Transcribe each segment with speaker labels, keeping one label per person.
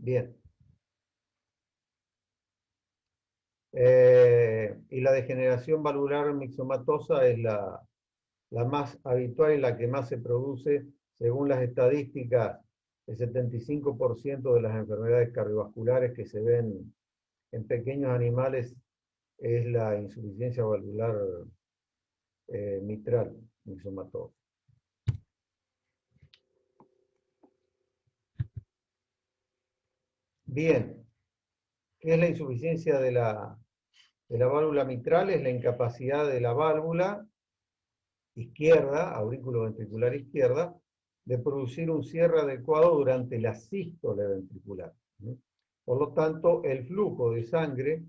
Speaker 1: Bien. Y la degeneración valvular mixomatosa es la más habitual y la que más se produce, según las estadísticas, el 75% de las enfermedades cardiovasculares que se ven en pequeños animales es la insuficiencia valvular mitral mixomatosa. Bien, ¿qué es la insuficiencia de la válvula mitral? Es la incapacidad de la válvula izquierda, aurículo-ventricular izquierda, de producir un cierre adecuado durante la sístole ventricular. Por lo tanto, el flujo de sangre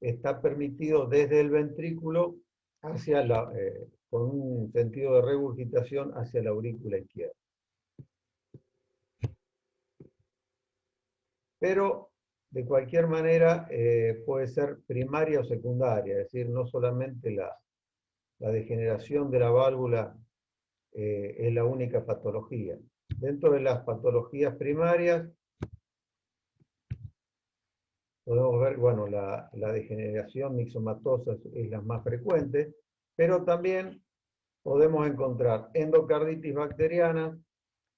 Speaker 1: está permitido desde el ventrículo hacia con un sentido de regurgitación hacia la aurícula izquierda. Pero, de cualquier manera, puede ser primaria o secundaria, es decir, no solamente la degeneración de la válvula es la única patología. Dentro de las patologías primarias, podemos ver, bueno, la degeneración mixomatosa es la más frecuente, pero también podemos encontrar endocarditis bacteriana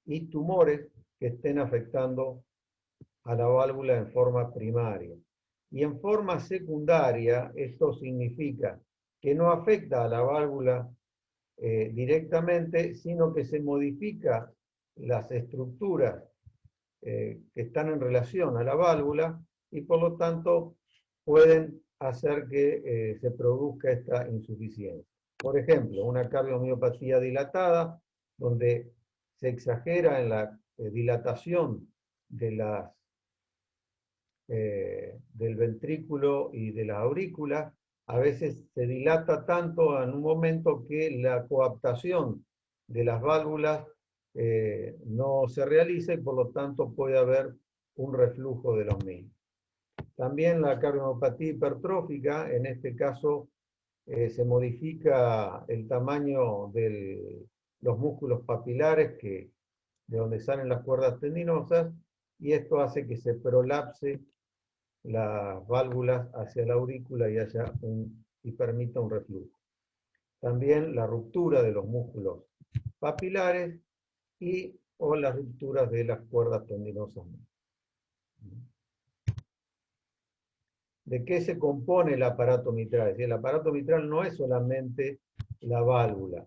Speaker 1: y tumores que estén afectando a la válvula en forma primaria. Y en forma secundaria, esto significa que no afecta a la válvula directamente, sino que se modifica las estructuras que están en relación a la válvula y por lo tanto pueden hacer que se produzca esta insuficiencia. Por ejemplo, una cardiomiopatía dilatada, donde se exagera en la dilatación de del ventrículo y de las aurículas, a veces se dilata tanto en un momento que la coaptación de las válvulas no se realiza y por lo tanto puede haber un reflujo de los mismos. También la cardiomiopatía hipertrófica, en este caso se modifica el tamaño de los músculos papilares de donde salen las cuerdas tendinosas y esto hace que se prolapse las válvulas hacia la aurícula y permita un reflujo. También la ruptura de los músculos papilares o las rupturas de las cuerdas tendinosas. ¿De qué se compone el aparato mitral? Es decir, el aparato mitral no es solamente la válvula.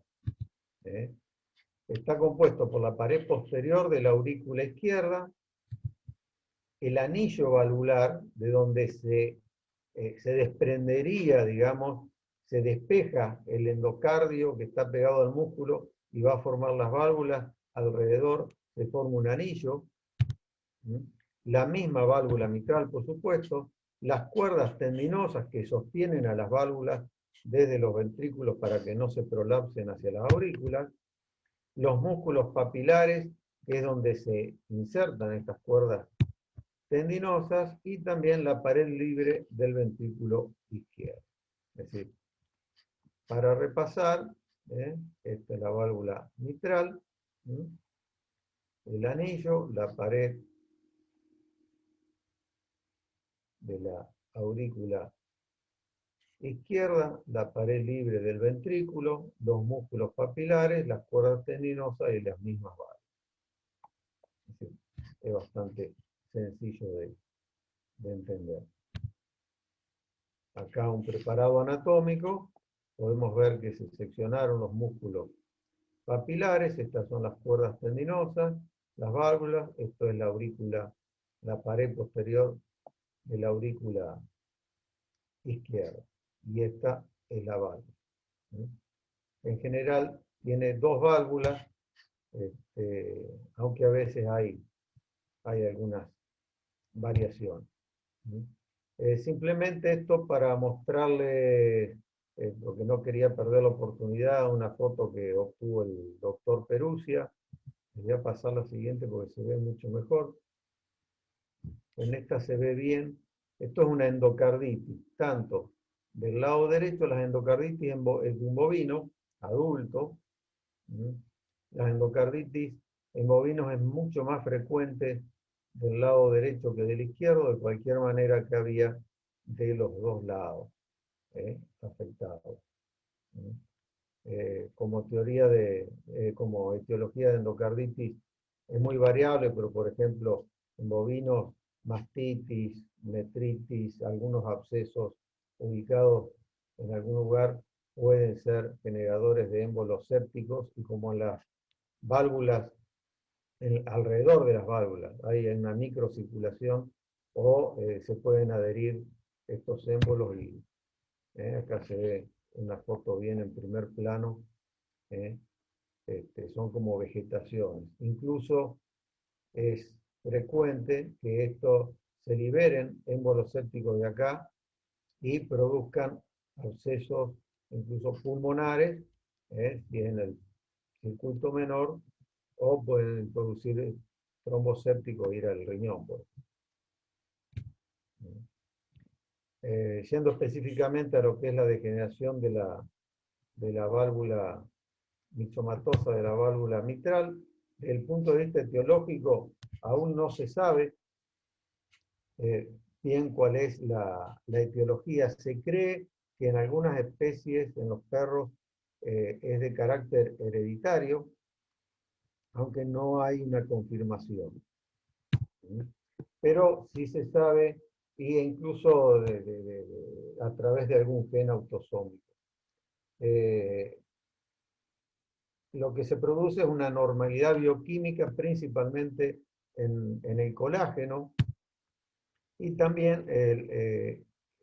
Speaker 1: Está compuesto por la pared posterior de la aurícula izquierda, el anillo valvular, de donde se desprendería, digamos, se despeja el endocardio que está pegado al músculo y va a formar las válvulas, alrededor se forma un anillo, la misma válvula mitral, por supuesto, las cuerdas tendinosas que sostienen a las válvulas desde los ventrículos para que no se prolapsen hacia las aurículas, los músculos papilares, que es donde se insertan estas cuerdas tendinosas, y también la pared libre del ventrículo izquierdo. Es decir, para repasar, esta es la válvula mitral, el anillo, la pared de la aurícula izquierda, la pared libre del ventrículo, los músculos papilares, las cuerdas tendinosas y las mismas válvulas. Es bastante sencillo de entender. Acá un preparado anatómico, podemos ver que se seccionaron los músculos papilares, estas son las cuerdas tendinosas, las válvulas, esto es la aurícula, la pared posterior de la aurícula izquierda, y esta es la válvula. En general tiene dos válvulas, aunque a veces hay algunas variaciones. Simplemente esto para mostrarle, porque no quería perder la oportunidad, una foto que obtuvo el doctor Perusia. Voy a pasar la siguiente porque se ve mucho mejor. En esta se ve bien. Esto es una endocarditis, tanto del lado derecho las endocarditis es de un bovino adulto. Las endocarditis en bovinos es mucho más frecuente del lado derecho que del izquierdo, de cualquier manera que había de los dos lados afectados. Como como etiología de endocarditis es muy variable, pero por ejemplo, en bovinos, mastitis, metritis, algunos abscesos ubicados en algún lugar pueden ser generadores de émbolos sépticos, y como en las válvulas, alrededor de las válvulas hay una microcirculación, o se pueden adherir estos émbolos, y acá se ve una foto bien en primer plano. Son como vegetaciones. Incluso es frecuente que estos se liberen émbolos sépticos de acá y produzcan abscesos incluso pulmonares, si es en el circuito menor, o pueden producir trombos sépticos e ir al riñón. Yendo específicamente a lo que es la degeneración de la válvula mixomatosa, de la válvula mitral, desde el punto de vista etiológico, aún no se sabe bien cuál es la etiología. Se cree que en algunas especies, en los perros, es de carácter hereditario, aunque no hay una confirmación. Pero sí se sabe, e incluso a través de algún gen autosómico. Lo que se produce es una normalidad bioquímica, principalmente en el colágeno, y también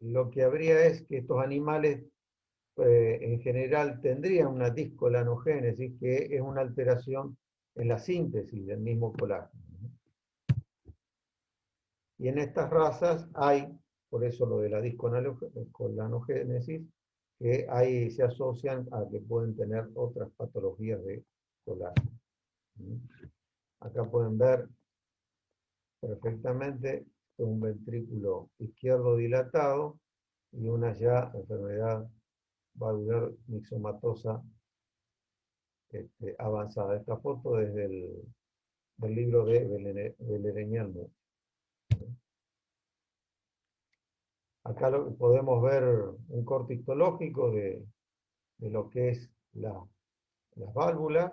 Speaker 1: lo que habría es que estos animales en general tendrían una discolanogénesis, que es una alteración en la síntesis del mismo colágeno. Y en estas razas hay, por eso lo de la discolanogénesis, que ahí se asocian a que pueden tener otras patologías de colágeno. Acá pueden ver perfectamente un ventrículo izquierdo dilatado y una ya enfermedad valvular mixomatosa avanzada. Esta foto desde del libro de Bellereñán. Acá podemos ver un corte histológico de lo que es las válvulas.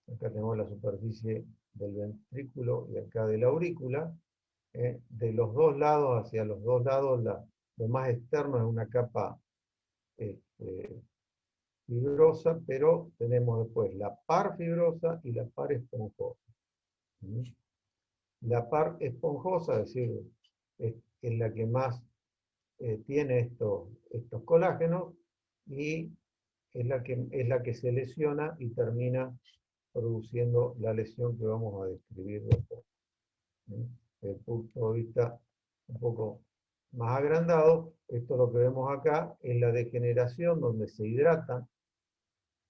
Speaker 1: Acá tenemos la superficie del ventrículo y acá de la aurícula. De los dos lados, hacia los dos lados, lo más externo es una capa fibrosa, pero tenemos después la par fibrosa y la par esponjosa. La par esponjosa, es decir, es la que más tiene estos colágenos, y es la que se lesiona y termina produciendo la lesión que vamos a describir después. Desde el punto de vista un poco más agrandado, esto lo que vemos acá es la degeneración donde se hidratan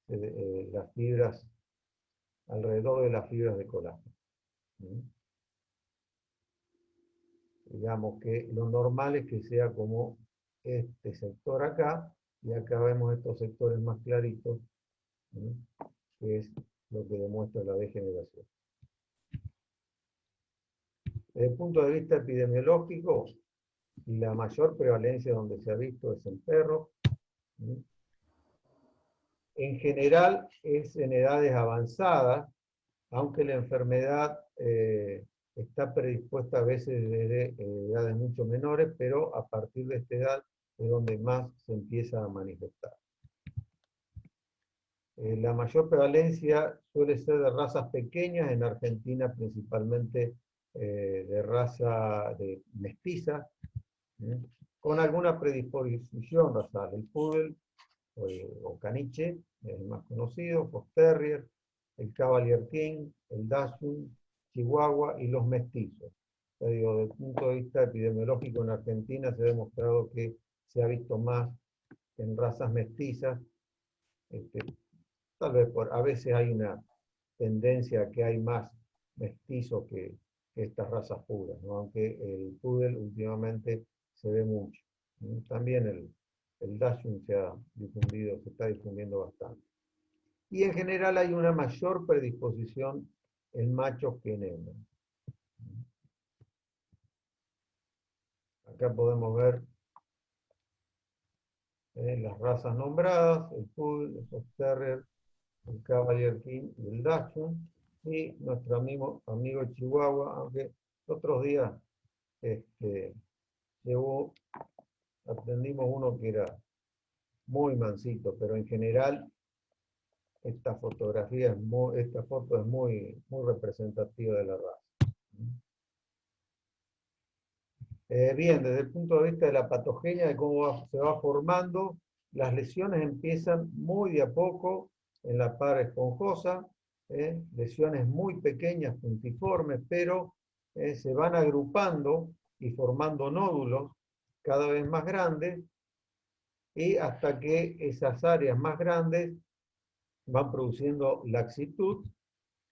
Speaker 1: las fibras, alrededor de las fibras de colágeno. Digamos que lo normal es que sea como este sector acá, y acá vemos estos sectores más claritos, que es lo que demuestra la degeneración. Desde el punto de vista epidemiológico, la mayor prevalencia donde se ha visto es en perros. En general es en edades avanzadas, aunque la enfermedad está predispuesta a veces desde edades mucho menores, pero a partir de esta edad es donde más se empieza a manifestar. La mayor prevalencia suele ser de razas pequeñas, en Argentina principalmente de raza de mestiza, con alguna predisposición rasal. El poodle o caniche es el más conocido, Fox Terrier, el Cavalier King, el Dachshund, Chihuahua y los mestizos. Desde el punto de vista epidemiológico en Argentina se ha demostrado que se ha visto más en razas mestizas. Tal vez a veces hay una tendencia a que hay más mestizos que estas razas puras, ¿no? Aunque el poodle últimamente se ve mucho. También el Dachshund se está difundiendo bastante. Y en general hay una mayor predisposición en machos que en hembras. Acá podemos ver las razas nombradas, el Poodle, el Fox Terrier, el Cavalier King y el Dachshund, y nuestro amigo Chihuahua, aunque otros días atendimos uno que era muy mansito, pero en general esta foto es muy representativa de la raza. Bien, desde el punto de vista de la patogenia, de cómo se va formando, las lesiones empiezan muy de a poco en la par esponjosa, lesiones muy pequeñas, puntiformes, pero se van agrupando y formando nódulos cada vez más grandes, y hasta que esas áreas más grandes van produciendo laxitud,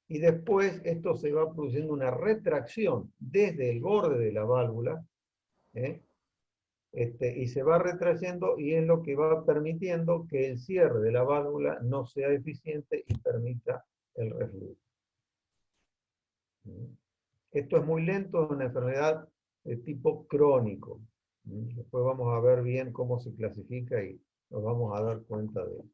Speaker 1: y después esto se va produciendo una retracción desde el borde de la válvula, y se va retrayendo, y es lo que va permitiendo que el cierre de la válvula no sea eficiente y permita el reflujo. Esto es muy lento, es una enfermedad de tipo crónico. Después vamos a ver bien cómo se clasifica y nos vamos a dar cuenta de ello.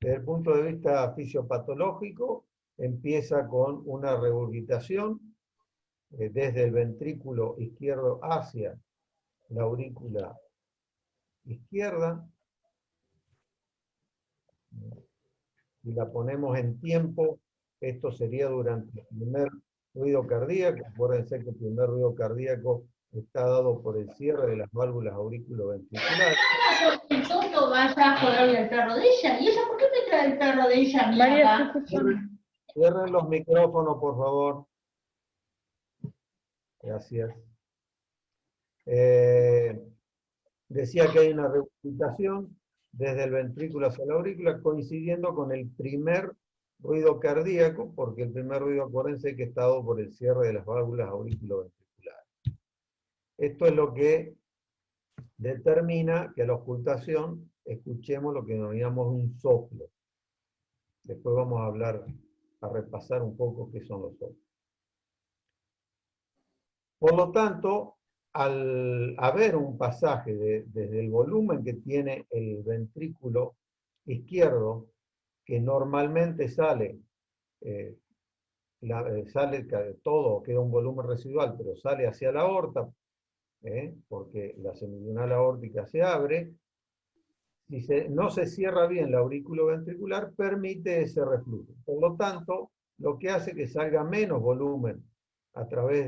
Speaker 1: Desde el punto de vista fisiopatológico, empieza con una regurgitación desde el ventrículo izquierdo hacia la aurícula izquierda. Si la ponemos en tiempo, esto sería durante el primer ruido cardíaco. Acuérdense que el primer ruido cardíaco está dado por el cierre de las válvulas auriculoventriculares.
Speaker 2: El tonto vaya a joderle al perro de ella. ¿Y ella por qué me trae el perro de ella a mí acá?
Speaker 1: Cierren los micrófonos, por favor. Gracias. Decía que hay una regurgitación desde el ventrículo hacia la aurícula, coincidiendo con el primer ruido cardíaco, porque el primer ruido, acuérdense que está dado por el cierre de las válvulas auriculoventriculares. Esto es lo que determina que a la ocultación escuchemos lo que denominamos un soplo. Después vamos a repasar un poco qué son los soplos. Por lo tanto, al haber un pasaje desde el volumen que tiene el ventrículo izquierdo, que normalmente sale todo, queda un volumen residual, pero sale hacia la aorta, porque la semilunar aórtica se abre, si no se cierra bien la auriculoventricular, permite ese reflujo. Por lo tanto, lo que hace que salga menos volumen a través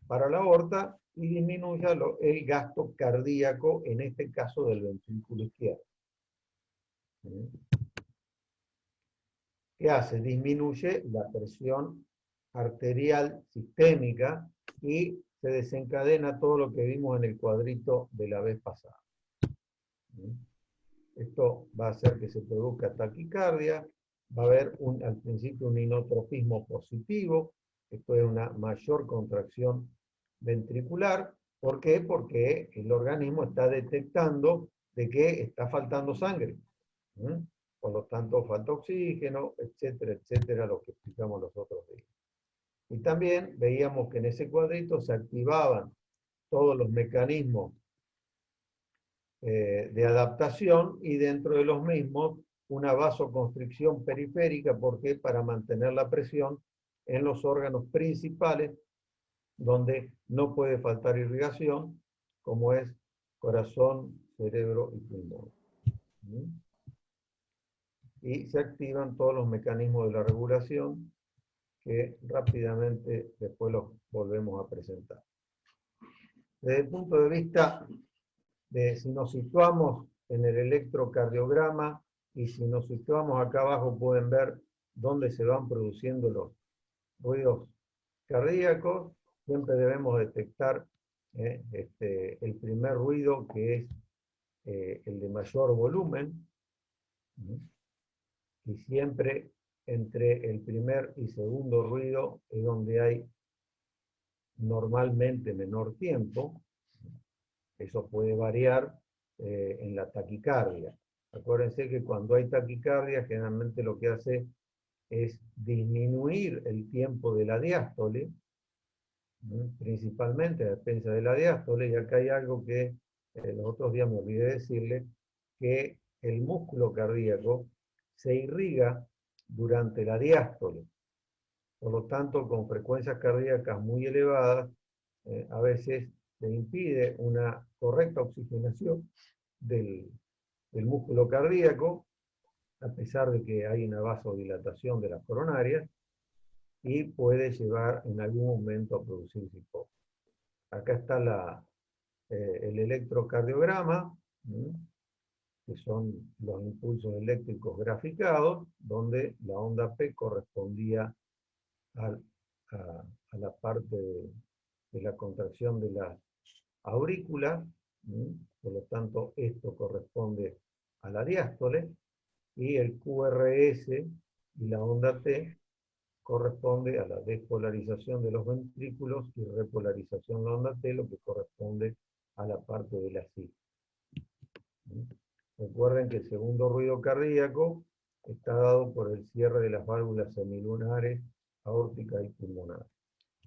Speaker 1: para la aorta y disminuya el gasto cardíaco, en este caso del ventrículo izquierdo. ¿Qué hace? Disminuye la presión arterial sistémica y se desencadena todo lo que vimos en el cuadrito de la vez pasada. Esto va a hacer que se produzca taquicardia, va a haber al principio un inotropismo positivo, esto es una mayor contracción ventricular. ¿Por qué? Porque el organismo está detectando de que está faltando sangre. Por lo tanto, falta oxígeno, etcétera, etcétera, lo que explicamos los otros días. Y también veíamos que en ese cuadrito se activaban todos los mecanismos de adaptación, y dentro de los mismos una vasoconstricción periférica, porque para mantener la presión en los órganos principales donde no puede faltar irrigación, como es corazón, cerebro y pulmón. Y se activan todos los mecanismos de la regulación, que rápidamente después los volvemos a presentar. Desde el punto de vista de si nos situamos en el electrocardiograma, y si nos situamos acá abajo pueden ver dónde se van produciendo los ruidos cardíacos. Siempre debemos detectar el primer ruido, que es el de mayor volumen, y siempre entre el primer y segundo ruido es donde hay normalmente menor tiempo. Eso puede variar en la taquicardia. Acuérdense que cuando hay taquicardia, generalmente lo que hace es disminuir el tiempo de la diástole, principalmente a defensa de la diástole, y acá hay algo que los otros días me olvidé decirle, que el músculo cardíaco se irriga durante la diástole. Por lo tanto, con frecuencias cardíacas muy elevadas, a veces se impide una correcta oxigenación del músculo cardíaco, a pesar de que hay una vasodilatación de las coronarias, y puede llevar en algún momento a producir psicosis. Acá está el electrocardiograma, que son los impulsos eléctricos graficados, donde la onda P correspondía a la parte de la contracción de las aurículas, por lo tanto esto corresponde a la diástole, y el QRS y la onda T corresponde a la despolarización de los ventrículos y repolarización de la onda T, lo que corresponde a la parte de la sístole. Recuerden que el segundo ruido cardíaco está dado por el cierre de las válvulas semilunares, aórtica y pulmonar.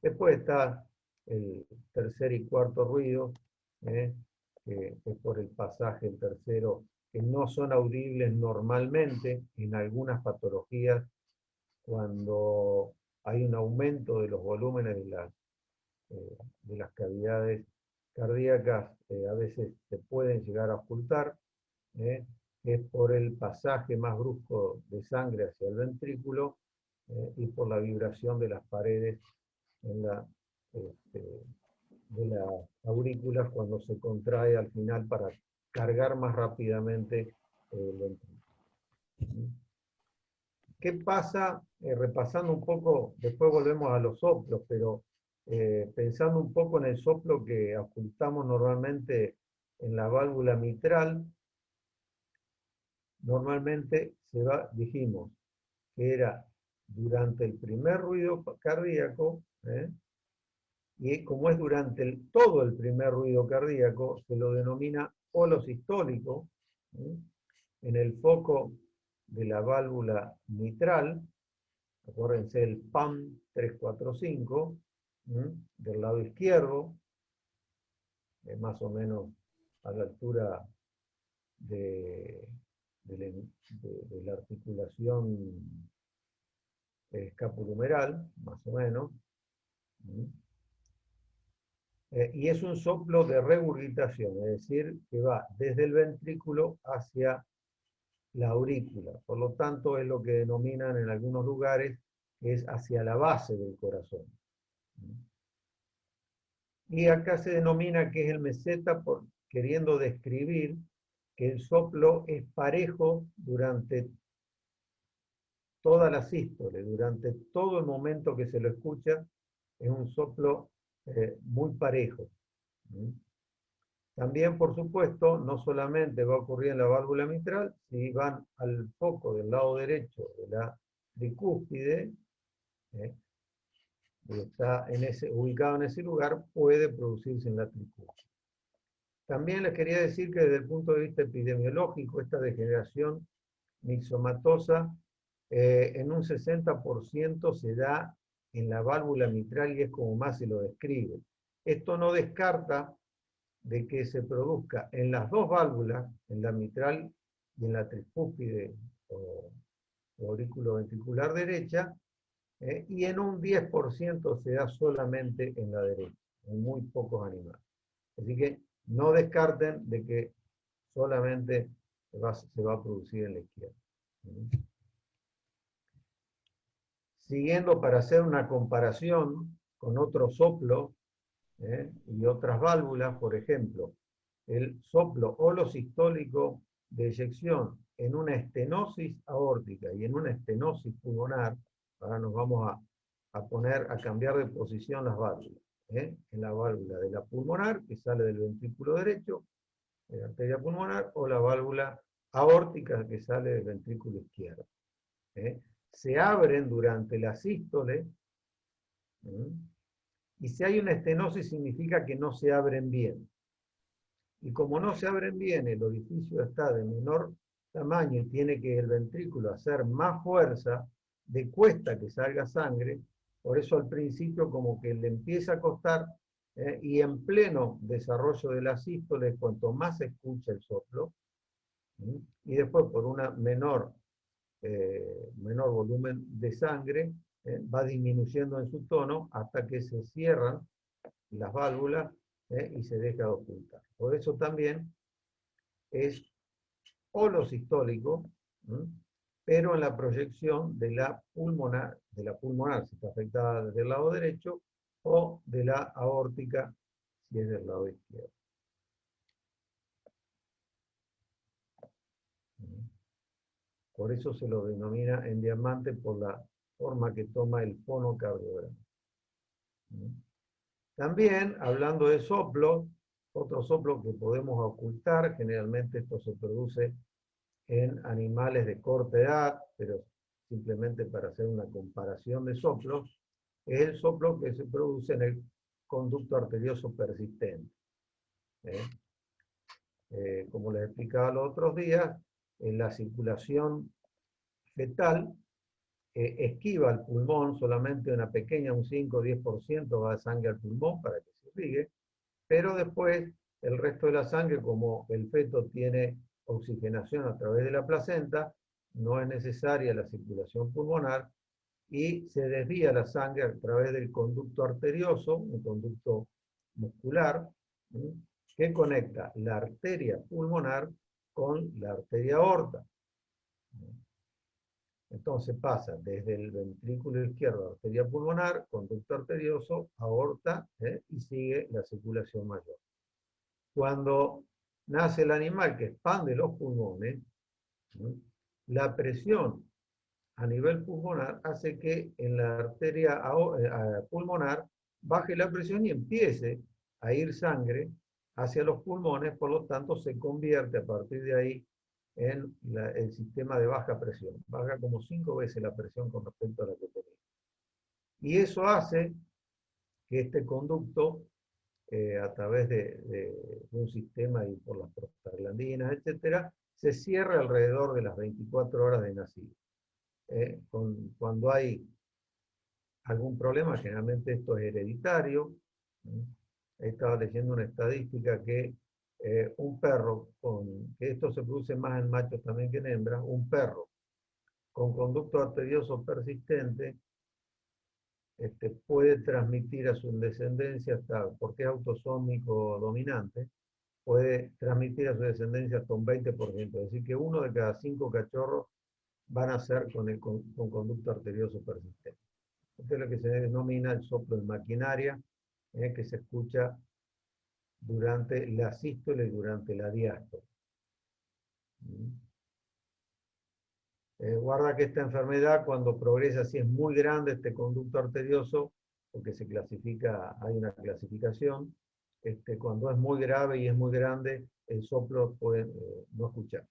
Speaker 1: Después está el tercer y cuarto ruido, que es por el pasaje, el tercero, que no son audibles normalmente en algunas patologías cuando hay un aumento de los volúmenes de las cavidades cardíacas, a veces se pueden llegar a ocultar, es por el pasaje más brusco de sangre hacia el ventrículo y por la vibración de las paredes de las aurículas cuando se contrae al final para cargar más rápidamente el ventrículo. ¿Qué pasa? Repasando un poco, después volvemos a los soplos, pero pensando un poco en el soplo que ocultamos normalmente en la válvula mitral, normalmente dijimos que era durante el primer ruido cardíaco, y como es durante todo el primer ruido cardíaco, se lo denomina holosistólico, en el foco de la válvula mitral, acuérdense el PAM 345, del lado izquierdo, más o menos a la altura de la articulación escapulohumeral, más o menos. Y es un soplo de regurgitación, es decir, que va desde el ventrículo hacia la aurícula. Por lo tanto, es lo que denominan en algunos lugares que es hacia la base del corazón. Y acá se denomina que es el meseta, queriendo describir que el soplo es parejo durante toda la sístole, durante todo el momento que se lo escucha, es un soplo muy parejo. También, por supuesto, no solamente va a ocurrir en la válvula mitral, si van al foco del lado derecho de la tricúspide, que está ubicado en ese lugar, puede producirse en la tricúspide. También les quería decir que desde el punto de vista epidemiológico, esta degeneración mixomatosa en un 60% se da en la válvula mitral y es como más se lo describe. Esto no descarta de que se produzca en las dos válvulas, en la mitral y en la tricúspide o aurículo ventricular derecha, y en un 10% se da solamente en la derecha, en muy pocos animales. Así que no descarten de que solamente se va a producir en la izquierda. Siguiendo para hacer una comparación con otro soplo y otras válvulas, por ejemplo, el soplo holosistólico de eyección en una estenosis aórtica y en una estenosis pulmonar. Ahora nos vamos a cambiar de posición las válvulas. En la válvula de la pulmonar, que sale del ventrículo derecho, de la arteria pulmonar, o la válvula aórtica, que sale del ventrículo izquierdo. Se abren durante la sístole, y si hay una estenosis significa que no se abren bien. Y como no se abren bien, el orificio está de menor tamaño y tiene que el ventrículo hacer más fuerza, cuesta que salga sangre, por eso al principio como que le empieza a costar, y en pleno desarrollo de la sístole, cuanto más se escucha el soplo, y después por una menor volumen de sangre, va disminuyendo en su tono hasta que se cierran las válvulas y se deja de ocultar. Por eso también es holosistólico, pero en la proyección de la pulmonar, si está afectada desde el lado derecho, o de la aórtica, si es del lado izquierdo. Por eso se lo denomina en diamante por la forma que toma el fonocardiograma. También, hablando de soplos, otro soplo que podemos ocultar, generalmente esto se produce en animales de corta edad, pero simplemente para hacer una comparación de soplos, es el soplo que se produce en el conducto arterioso persistente. Como les explicaba los otros días, en la circulación fetal esquiva el pulmón, solamente una pequeña, un 5 o 10% va de sangre al pulmón para que se irrigue, pero después el resto de la sangre, como el feto tiene oxigenación a través de la placenta, no es necesaria la circulación pulmonar y se desvía la sangre a través del conducto arterioso, un conducto muscular, que conecta la arteria pulmonar con la arteria aorta. Entonces pasa desde el ventrículo izquierdo, arteria pulmonar, conducto arterioso, aorta, y sigue la circulación mayor. Cuando nace el animal que expande los pulmones, la presión a nivel pulmonar hace que en la arteria pulmonar baje la presión y empiece a ir sangre hacia los pulmones, por lo tanto se convierte a partir de ahí en el sistema de baja presión. Baja como 5 veces la presión con respecto a la que tenía. Y eso hace que este conducto, a través de un sistema y por las prostaglandinas, etcétera, se cierra alrededor de las 24 horas de nacido. Cuando hay algún problema, generalmente esto es hereditario. Estaba leyendo una estadística que un perro, que esto se produce más en machos también que en hembras, un perro con conducto arterioso persistente puede transmitir a su descendencia, porque es autosómico dominante, puede transmitir a su descendencia hasta un 20%. Es decir, que 1 de cada 5 cachorros van a ser con conducto arterioso persistente. Esto es lo que se denomina el soplo de maquinaria, que se escucha durante la sístole y durante la diástole. Guarda que esta enfermedad, cuando progresa, si es muy grande este conducto arterioso, porque se clasifica, hay una clasificación, cuando es muy grave y es muy grande, el soplo puede no escucharse.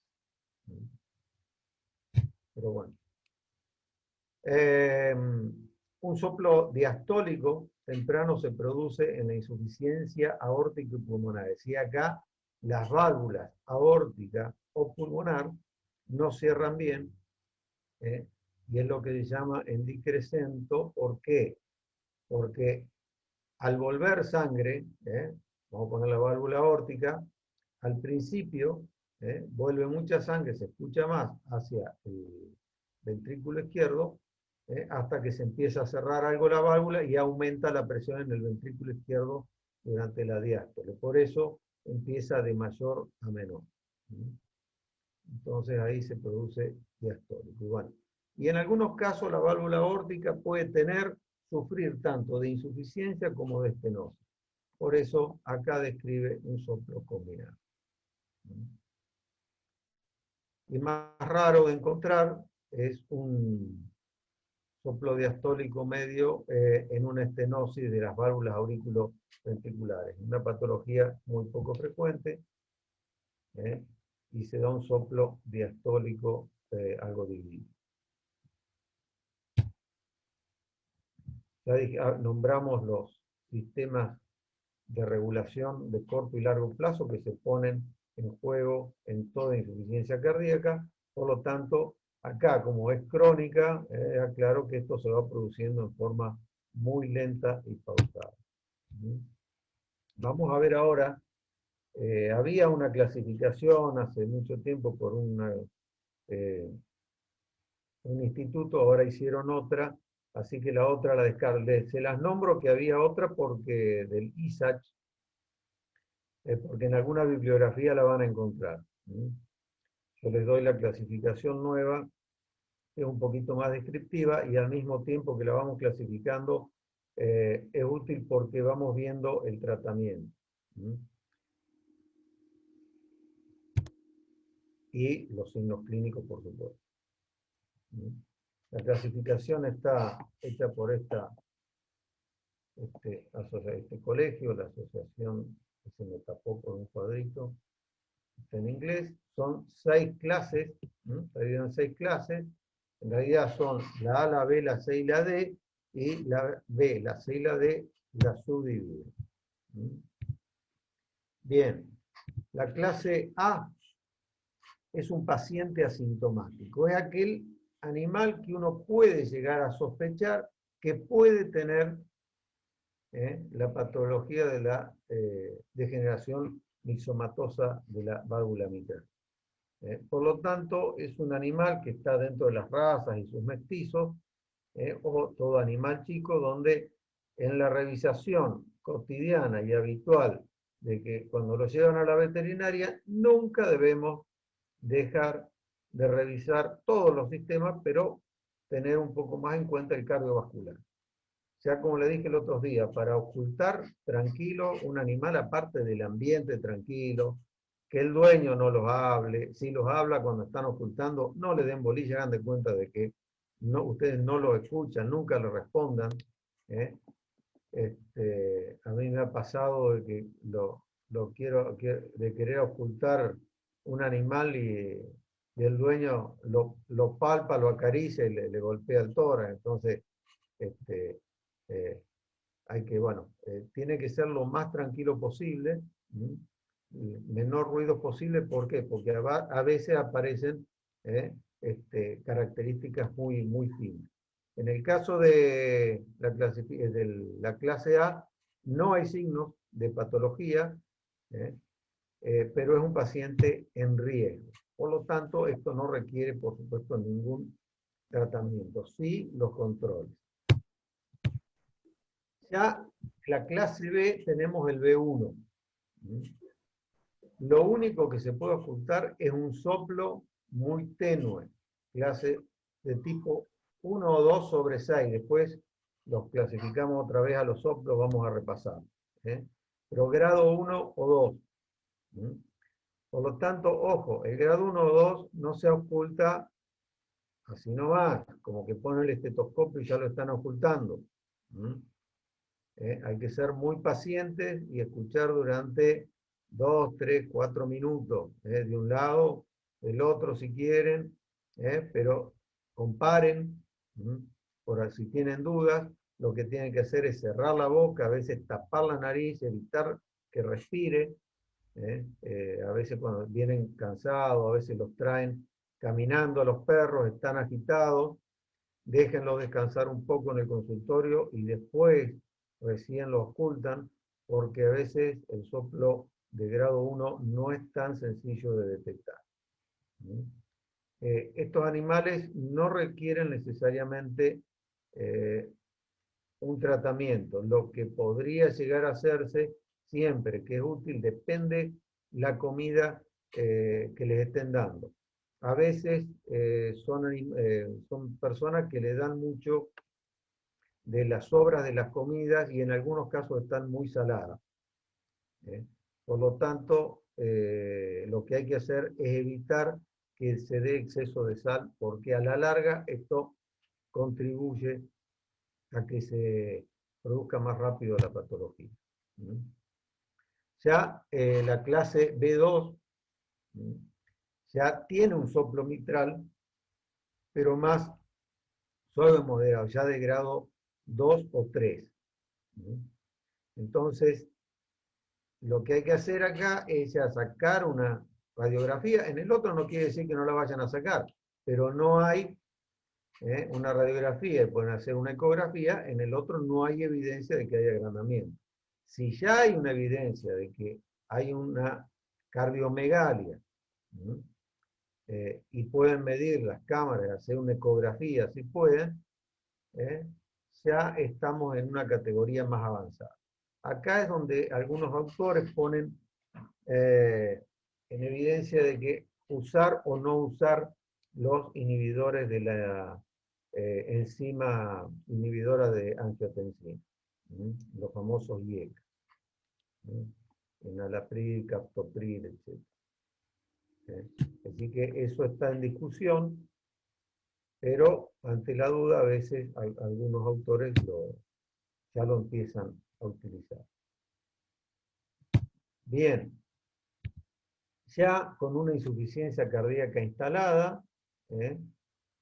Speaker 1: Pero bueno. Un soplo diastólico temprano se produce en la insuficiencia aórtica y pulmonar. Decía acá, las válvulas aórtica o pulmonar no cierran bien, y es lo que se llama en discrescento. ¿Por qué? Porque al volver sangre, vamos a poner la válvula aórtica, al principio vuelve mucha sangre, se escucha más hacia el ventrículo izquierdo, hasta que se empieza a cerrar algo la válvula y aumenta la presión en el ventrículo izquierdo durante la diástole. Por eso empieza de mayor a menor. Entonces ahí se produce diastólico. Bueno, y en algunos casos la válvula aórtica puede sufrir tanto de insuficiencia como de estenosis. Por eso acá describe un soplo combinado. Y más raro de encontrar es un soplo diastólico medio en una estenosis de las válvulas auriculoventriculares. Una patología muy poco frecuente, y se da un soplo diastólico algo dividido. Ya dije, nombramos los sistemas de regulación de corto y largo plazo que se ponen en juego en toda insuficiencia cardíaca. Por lo tanto, acá, como es crónica, aclaro que esto se va produciendo en forma muy lenta y pausada. Vamos a ver ahora, había una clasificación hace mucho tiempo por un instituto, ahora hicieron otra, así que la otra la descargué. Se las nombro que había otra porque del ISACH, porque en alguna bibliografía la van a encontrar. Yo les doy la clasificación nueva, es un poquito más descriptiva y al mismo tiempo que la vamos clasificando, es útil porque vamos viendo el tratamiento. Y los signos clínicos, por supuesto. La clasificación está hecha por este colegio, la asociación que se me tapó por un cuadrito, está en inglés. Son 6 clases, está dividido en 6 clases. En realidad son la A, la B, la C y la D, y la B, la C y la D la subdividen. Bien, la clase A es un paciente asintomático. Es aquel animal que uno puede llegar a sospechar que puede tener la patología de la degeneración mixomatosa de la válvula mitral. Por lo tanto, es un animal que está dentro de las razas y sus mestizos, o todo animal chico, donde en la revisación cotidiana y habitual de que cuando lo llevan a la veterinaria, nunca debemos dejar de revisar todos los sistemas, pero tener un poco más en cuenta el cardiovascular. Ya como le dije el otro día, para ocultar tranquilo un animal aparte del ambiente tranquilo, que el dueño no los hable, si los habla cuando están ocultando, no le den bolilla, hagan de cuenta de que no, ustedes no lo escuchan, nunca le respondan. A mí me ha pasado de que de querer ocultar un animal y el dueño lo palpa, lo acaricia y le golpea el tórax. Entonces, hay que, tiene que ser lo más tranquilo posible, menor ruido posible. ¿Por qué? Porque a veces aparecen características muy, muy finas. En el caso de la clase A, no hay signos de patología, pero es un paciente en riesgo. Por lo tanto, esto no requiere, por supuesto, ningún tratamiento, sí los controles. Ya la clase B tenemos el B1. Lo único que se puede ocultar es un soplo muy tenue, clase de tipo 1 o 2 sobre 6. Después los clasificamos otra vez a los soplos, vamos a repasar. Pero grado 1 o 2. Por lo tanto, ojo, el grado 1 o 2 no se oculta así nomás, como que ponen el estetoscopio y ya lo están ocultando. Hay que ser muy pacientes y escuchar durante 2, 3, 4 minutos, de un lado, del otro si quieren, pero comparen, por si tienen dudas. Lo que tienen que hacer es cerrar la boca, a veces tapar la nariz, evitar que respire. A veces cuando vienen cansados, a veces los traen caminando a los perros, están agitados, déjenlos descansar un poco en el consultorio y después recién lo ocultan, porque a veces el soplo de grado 1 no es tan sencillo de detectar. Estos animales no requieren necesariamente un tratamiento. Lo que podría llegar a hacerse siempre, que es útil, depende la comida que les estén dando. A veces son personas que le dan mucho de las sobras de las comidas y en algunos casos están muy saladas. Por lo tanto, lo que hay que hacer es evitar que se dé exceso de sal, porque a la larga esto contribuye a que se produzca más rápido la patología. Ya la clase B2 ya tiene un soplo mitral, pero más suave moderado, ya de grado 2 o 3. Entonces, lo que hay que hacer acá es ya sacar una radiografía. En el otro no quiere decir que no la vayan a sacar, pero no hay una radiografía y pueden hacer una ecografía, en el otro no hay evidencia de que haya agrandamiento. Si ya hay una evidencia de que hay una cardiomegalia, y pueden medir las cámaras, hacer una ecografía si pueden, ya estamos en una categoría más avanzada. Acá es donde algunos autores ponen en evidencia de que usar o no usar los inhibidores de la enzima inhibidora de angiotensina, los famosos IECA, enalapril, captopril, etc. Así que eso está en discusión, pero ante la duda a veces algunos autores ya lo empiezan a utilizar. Bien, ya con una insuficiencia cardíaca instalada,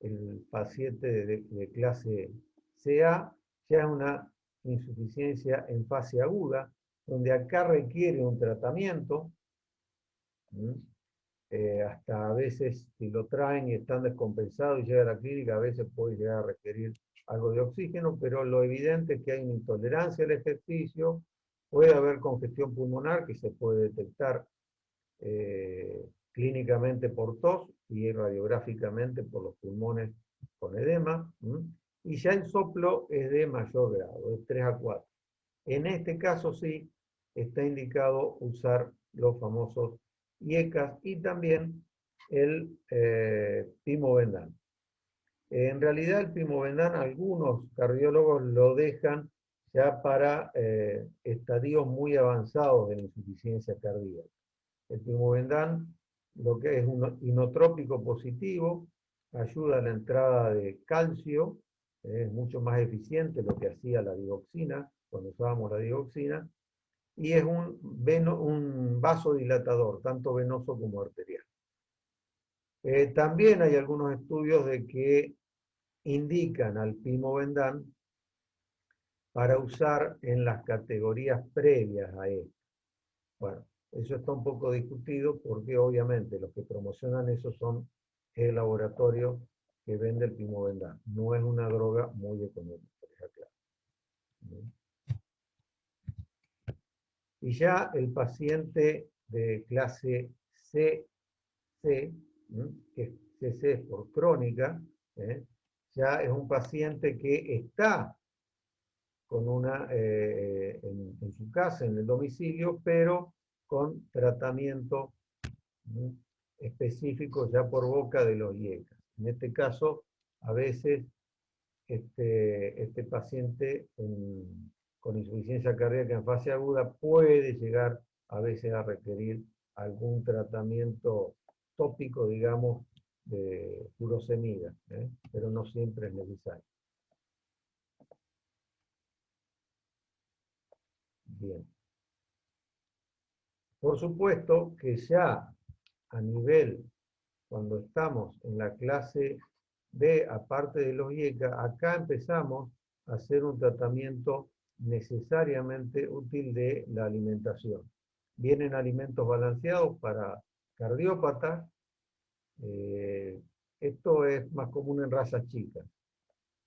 Speaker 1: el paciente de clase CA ya es una insuficiencia en fase aguda, donde acá requiere un tratamiento, hasta a veces si lo traen y están descompensados y llega a la clínica, a veces puede llegar a requerir algo de oxígeno, pero lo evidente es que hay una intolerancia al ejercicio, puede haber congestión pulmonar que se puede detectar clínicamente por tos y radiográficamente por los pulmones con edema, y ya el soplo es de mayor grado, es 3 a 4. En este caso sí está indicado usar los famosos IECAS y también el Pimobendan. En realidad el Pimobendan algunos cardiólogos lo dejan ya para estadios muy avanzados de la insuficiencia cardíaca. El Pimobendan, lo que es un inotrópico positivo, ayuda a la entrada de calcio, es mucho más eficiente lo que hacía la digoxina, cuando usábamos la digoxina, y es un vasodilatador, tanto venoso como arterial. También hay algunos estudios de que indican al Pimobendan para usar en las categorías previas a esto. Bueno, eso está un poco discutido porque obviamente los que promocionan eso son el laboratorio que vende el Pimobendan. No es una droga muy económica, claro. Y ya el paciente de clase CC, que es CC por crónica, ya es un paciente que está con en su casa, en el domicilio, pero con tratamiento específico ya por boca de los IECAS. En este caso, a veces este paciente con insuficiencia cardíaca en fase aguda puede llegar a veces a requerir algún tratamiento tópico, digamos, de furosemida, pero no siempre es necesario. Bien. Por supuesto que ya a nivel, cuando estamos en la clase B, aparte de los IECA, acá empezamos a hacer un tratamiento necesariamente útil de la alimentación. Vienen alimentos balanceados para cardiópatas. Esto es más común en razas chicas.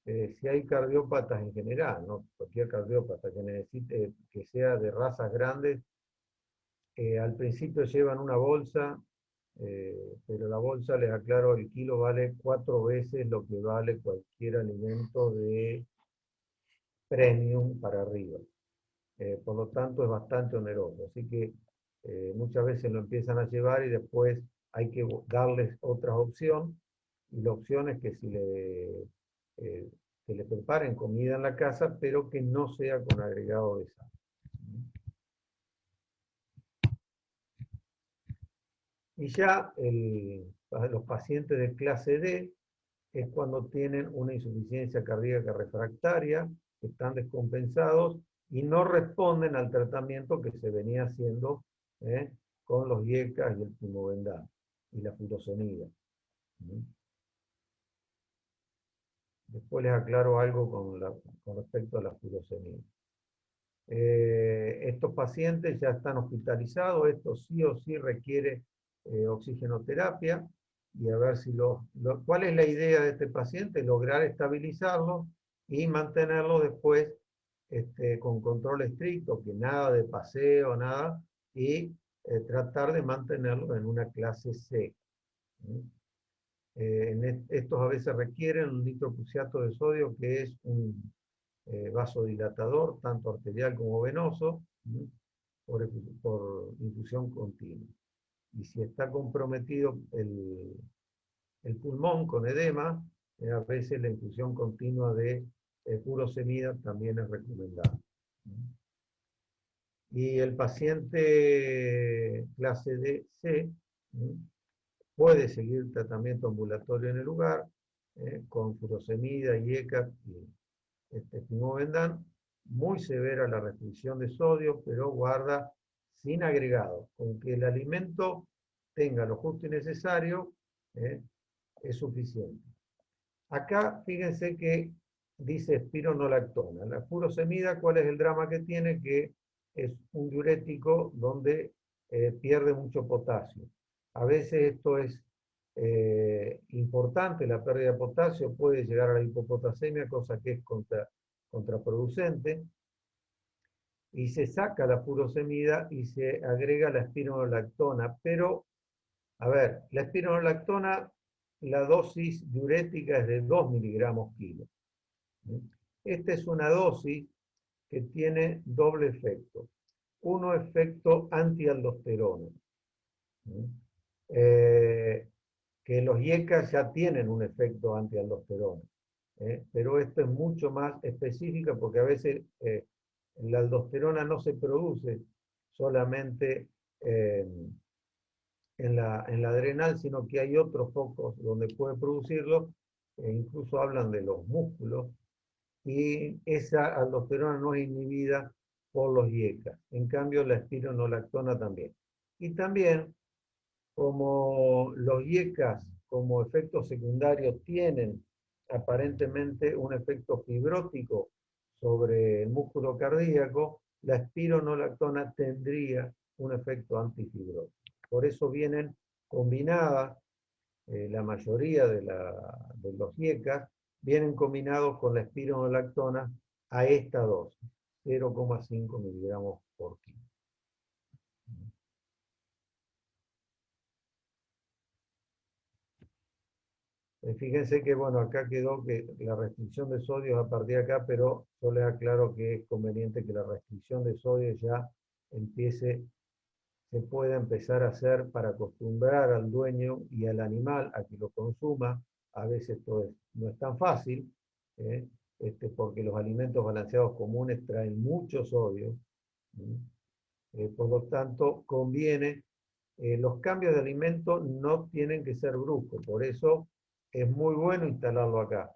Speaker 1: Si hay cardiópatas en general, no cualquier cardiópata que necesite que sea de razas grandes, al principio llevan una bolsa, pero la bolsa, les aclaro, el kilo vale 4 veces lo que vale cualquier alimento de premium para arriba. Por lo tanto, es bastante oneroso. Así que muchas veces lo empiezan a llevar y después hay que darles otra opción. Y la opción es que que le preparen comida en la casa, pero que no sea con agregado de sal. Y ya los pacientes de clase D es cuando tienen una insuficiencia cardíaca refractaria, están descompensados y no responden al tratamiento que se venía haciendo con los IECAS y el Pimobendan y la furosemida. Después les aclaro algo con respecto a la furosemida. Estos pacientes ya están hospitalizados, esto sí o sí requiere oxigenoterapia, y a ver si ¿cuál es la idea de este paciente? Lograr estabilizarlo y mantenerlo después con control estricto, que nada de paseo, nada, y tratar de mantenerlo en una clase C. Estos a veces requieren un nitroprusiato de sodio, que es un vasodilatador, tanto arterial como venoso, por infusión continua. Y si está comprometido el pulmón con edema, a veces la infusión continua de furosemida también es recomendada. Y el paciente clase C puede seguir tratamiento ambulatorio en el lugar, con furosemida, IECAT y Fimovendan. Muy severa la restricción de sodio, pero guarda sin agregado. Con que el alimento tenga lo justo y necesario, es suficiente. Acá, fíjense que dice espironolactona. La furosemida, ¿cuál es el drama que tiene? Que es un diurético donde pierde mucho potasio. A veces esto es importante, la pérdida de potasio puede llegar a la hipopotasemia, cosa que es contraproducente, y se saca la furosemida y se agrega la espironolactona, pero, a ver, la espironolactona, la dosis diurética es de 2 miligramos kilo. Esta es una dosis que tiene doble efecto. Uno, efecto antialdosterona. Que los IECA ya tienen un efecto antialdosterona. Pero esto es mucho más específica porque a veces la aldosterona no se produce solamente en la adrenal, sino que hay otros focos donde puede producirlo, incluso hablan de los músculos, y esa aldosterona no es inhibida por los IECA. En cambio, la espironolactona también. Y también, como los IECAs, como efecto secundario, tienen aparentemente un efecto fibrótico sobre el músculo cardíaco, la espironolactona tendría un efecto antifibrótico. Por eso vienen combinadas, la mayoría de los IECAs vienen combinados con la espironolactona a esta dosis, 0,5 miligramos por kilo. Fíjense que, bueno, acá quedó que la restricción de sodio es a partir de acá, pero yo les aclaro que es conveniente que la restricción de sodio ya se pueda empezar a hacer para acostumbrar al dueño y al animal a que lo consuma. A veces esto no es tan fácil, porque los alimentos balanceados comunes traen mucho sodio. Por lo tanto, conviene, los cambios de alimento no tienen que ser bruscos, por eso es muy bueno instalarlo acá,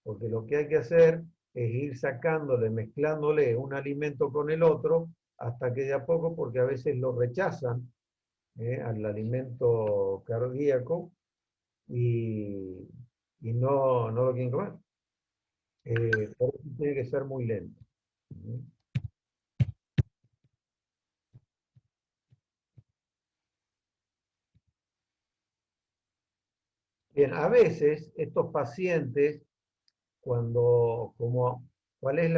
Speaker 1: porque lo que hay que hacer es ir sacándole, mezclándole un alimento con el otro, hasta que de a poco, porque a veces lo rechazan al alimento cardíaco y no lo quieren comer. Por eso tiene que ser muy lento. Bien, a veces estos pacientes, ¿cuál es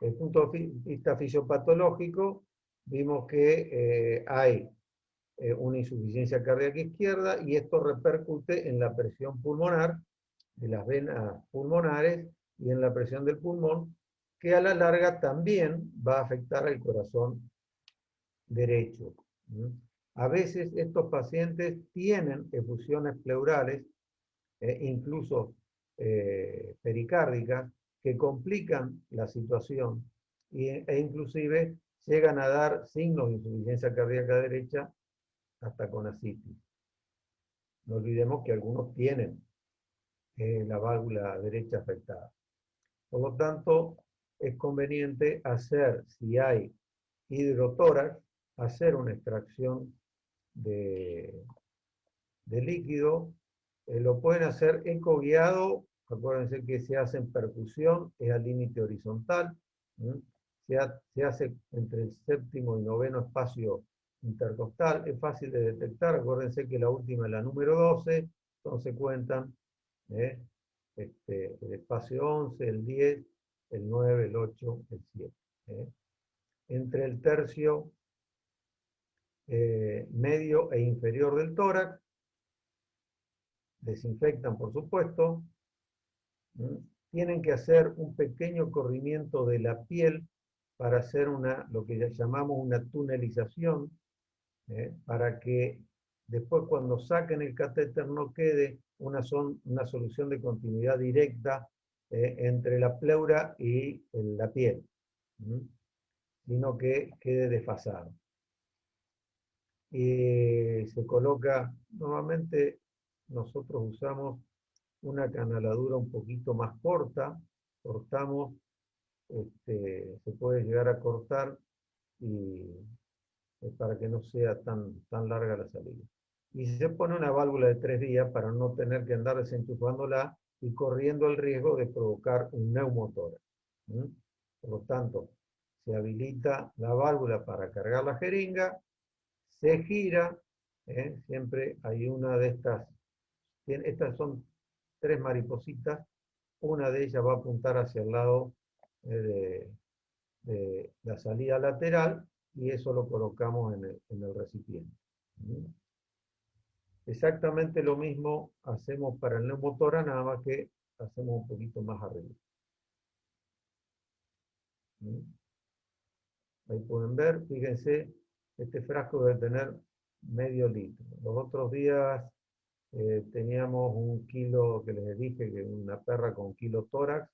Speaker 1: el punto de vista fisiopatológico? Vimos que hay una insuficiencia cardíaca izquierda y esto repercute en la presión pulmonar, de las venas pulmonares y en la presión del pulmón, que a la larga también va a afectar al corazón derecho. A veces estos pacientes tienen efusiones pleurales, incluso pericárdicas, que complican la situación e inclusive llegan a dar signos de insuficiencia cardíaca derecha hasta con ascitis. No olvidemos que algunos tienen la válvula derecha afectada. Por lo tanto, es conveniente hacer, si hay hidrotórax, hacer una extracción de líquido. Lo pueden hacer ecoguiado. Acuérdense que se hace en percusión, es al límite horizontal. Se hace entre el séptimo y noveno espacio intercostal, es fácil de detectar, acuérdense que la última es la número 12, entonces cuentan el espacio 11, el 10, el 9, el 8, el 7. Entre el tercio medio e inferior del tórax, desinfectan por supuesto, tienen que hacer un pequeño corrimiento de la piel para hacer lo que ya llamamos una tunelización, para que después cuando saquen el catéter no quede una solución de continuidad directa entre la pleura y la piel, sino que quede desfasado. Y se coloca, normalmente nosotros usamos una canaladura un poquito más corta, cortamos, se puede llegar a cortar y para que no sea tan larga la salida. Y se pone una válvula de 3 vías para no tener que andar desenchufándola y corriendo el riesgo de provocar un neumotórax. Por lo tanto, se habilita la válvula para cargar la jeringa, se gira, siempre hay una de estas son 3 maripositas, una de ellas va a apuntar hacia el lado de la salida lateral y eso lo colocamos en el recipiente. Exactamente lo mismo hacemos para el neumotórax, nada más que hacemos un poquito más arriba. Ahí pueden ver, fíjense, este frasco debe tener medio litro. Los otros días teníamos 1 kilo, que les dije, que una perra con kilo tórax,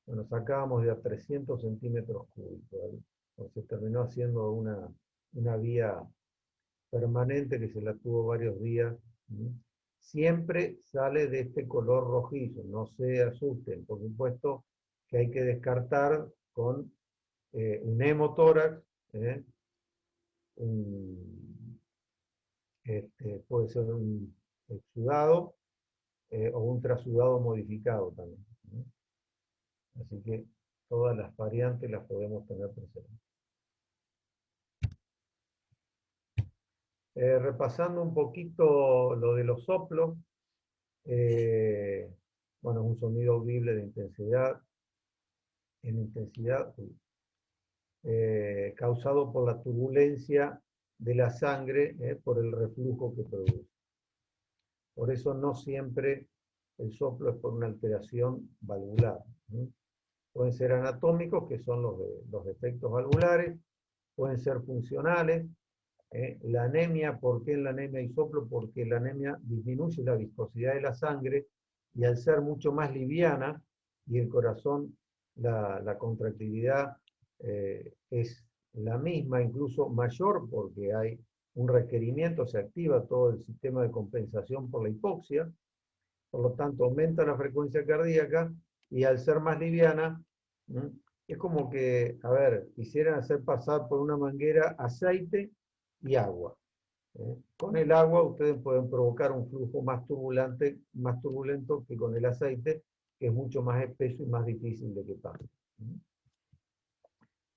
Speaker 1: bueno, sacábamos de a 300 centímetros cúbicos. Entonces terminó haciendo una vía permanente que se la tuvo varios días. Siempre sale de este color rojizo, no se asusten. Por supuesto que hay que descartar con un hemotórax, puede ser un exudado o un trasudado modificado también. Así que todas las variantes las podemos tener presentes. Repasando un poquito lo de los soplos, bueno, es un sonido audible de intensidad, causado por la turbulencia de la sangre, por el reflujo que produce. Por eso no siempre el soplo es por una alteración valvular. Pueden ser anatómicos, que son los defectos valvulares, pueden ser funcionales. La anemia, ¿por qué en la anemia hay soplo? Porque la anemia disminuye la viscosidad de la sangre y al ser mucho más liviana y el corazón, la contractilidad es la misma, incluso mayor, porque hay un requerimiento, se activa todo el sistema de compensación por la hipoxia, por lo tanto aumenta la frecuencia cardíaca y al ser más liviana, es como que, a ver, quisieran hacer pasar por una manguera aceite y agua. Con el agua ustedes pueden provocar un flujo más turbulento que con el aceite, que es mucho más espeso y más difícil de que pase.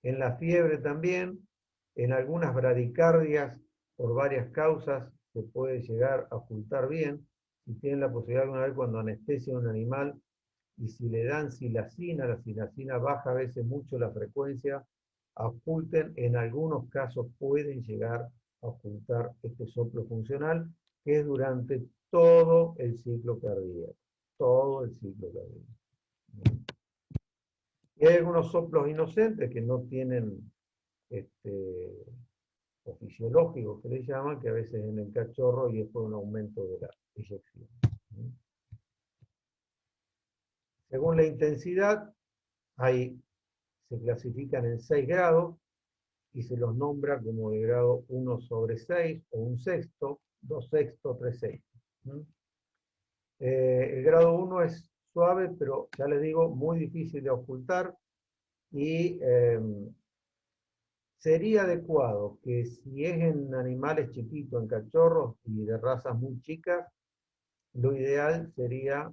Speaker 1: En la fiebre también, en algunas bradicardias, por varias causas, se puede llegar a ocultar bien. Si tienen la posibilidad alguna vez cuando anestesian a un animal y si le dan silacina, la silacina baja a veces mucho la frecuencia, oculten, en algunos casos pueden llegar a ocultar este soplo funcional, que es durante todo el ciclo cardíaco. Todo el ciclo cardíaco. Y hay algunos soplos inocentes que no tienen o fisiológicos que le llaman, que a veces en el cachorro y es por un aumento de la eyección. Según la intensidad, se clasifican en 6 grados y se los nombra como de grado 1/6 o 1/6, 2/6, 3/6. El grado 1 es suave, pero ya les digo, muy difícil de ocultar y sería adecuado que si es en animales chiquitos, en cachorros y de razas muy chicas, lo ideal sería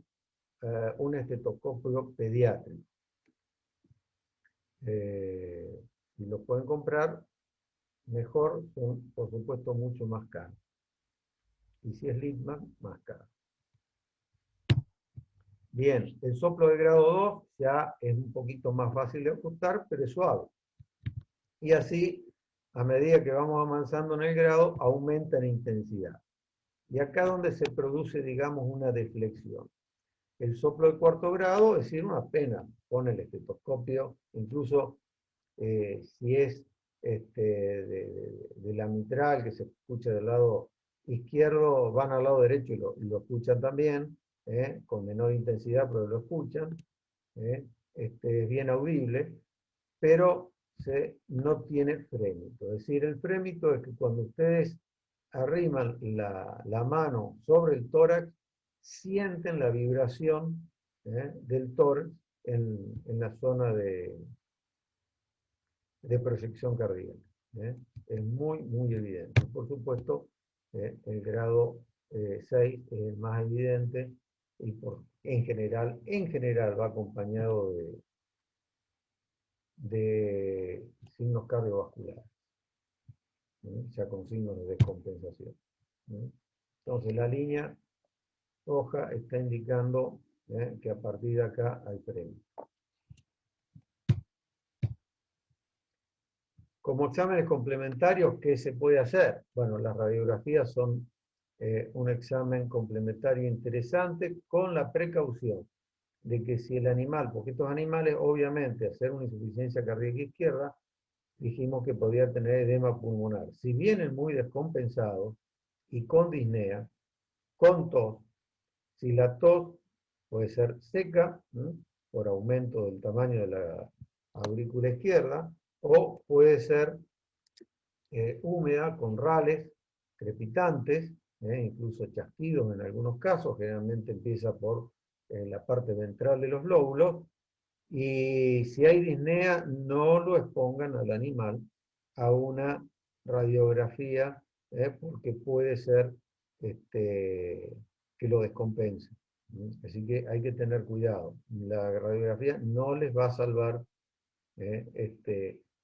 Speaker 1: un estetoscopio pediátrico. Si lo pueden comprar, mejor, son por supuesto mucho más caros. Y si es Littmann, más caro. Bien, el soplo de grado 2 ya es un poquito más fácil de ajustar, pero es suave. Y así, a medida que vamos avanzando en el grado, aumenta la intensidad. Y acá donde se produce, digamos, una deflexión. El soplo de cuarto grado, es decir, una pena, pone el estetoscopio, incluso si es de la mitral, que se escucha del lado izquierdo, van al lado derecho y lo escuchan también, con menor intensidad, pero lo escuchan, es bien audible, pero no tiene frémito. Es decir, el frémito es que cuando ustedes arriman la mano sobre el tórax, sienten la vibración del tórax en la zona de proyección cardíaca. Es muy, muy evidente. Por supuesto, el grado 6 es el más evidente y en general va acompañado de signos cardiovasculares, ya con signos de descompensación. Entonces, la línea roja está indicando que a partir de acá hay premio. Como exámenes complementarios, ¿qué se puede hacer? Bueno, las radiografías son un examen complementario interesante con la precaución de que si el animal, porque estos animales obviamente hacer una insuficiencia cardíaca izquierda, dijimos que podía tener edema pulmonar. Si vienen muy descompensados y con disnea, con tos, si la tos puede ser seca, por aumento del tamaño de la aurícula izquierda, o puede ser húmeda con rales crepitantes, incluso chasquidos en algunos casos, generalmente empieza por la parte ventral de los lóbulos, y si hay disnea, no lo expongan al animal a una radiografía, porque puede ser que lo descompense. Así que hay que tener cuidado. La radiografía no les va a salvar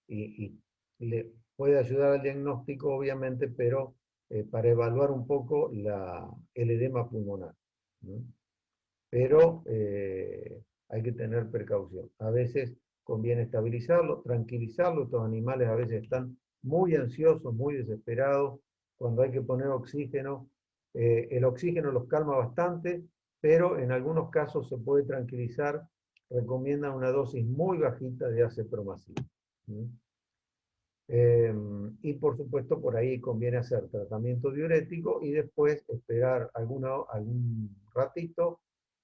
Speaker 1: y le puede ayudar al diagnóstico, obviamente, pero para evaluar un poco el edema pulmonar. Pero hay que tener precaución. A veces conviene estabilizarlo, tranquilizarlo. Estos animales a veces están muy ansiosos, muy desesperados. Cuando hay que poner oxígeno, el oxígeno los calma bastante, pero en algunos casos se puede tranquilizar. Recomiendan una dosis muy bajita de acepromacin. Y por supuesto por ahí conviene hacer tratamiento diurético y después esperar algún ratito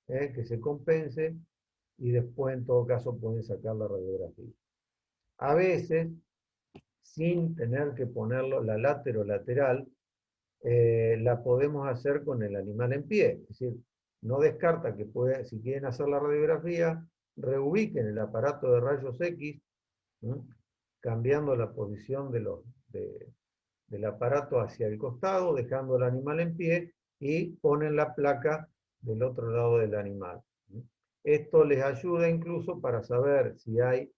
Speaker 1: que se compense y después en todo caso pueden sacar la radiografía. A veces, sin tener que ponerlo la lateral, la podemos hacer con el animal en pie. Es decir, no descarta que si quieren hacer la radiografía, reubiquen el aparato de rayos X, cambiando la posición del aparato hacia el costado, dejando al animal en pie y ponen la placa del otro lado del animal. Esto les ayuda incluso para saber si hay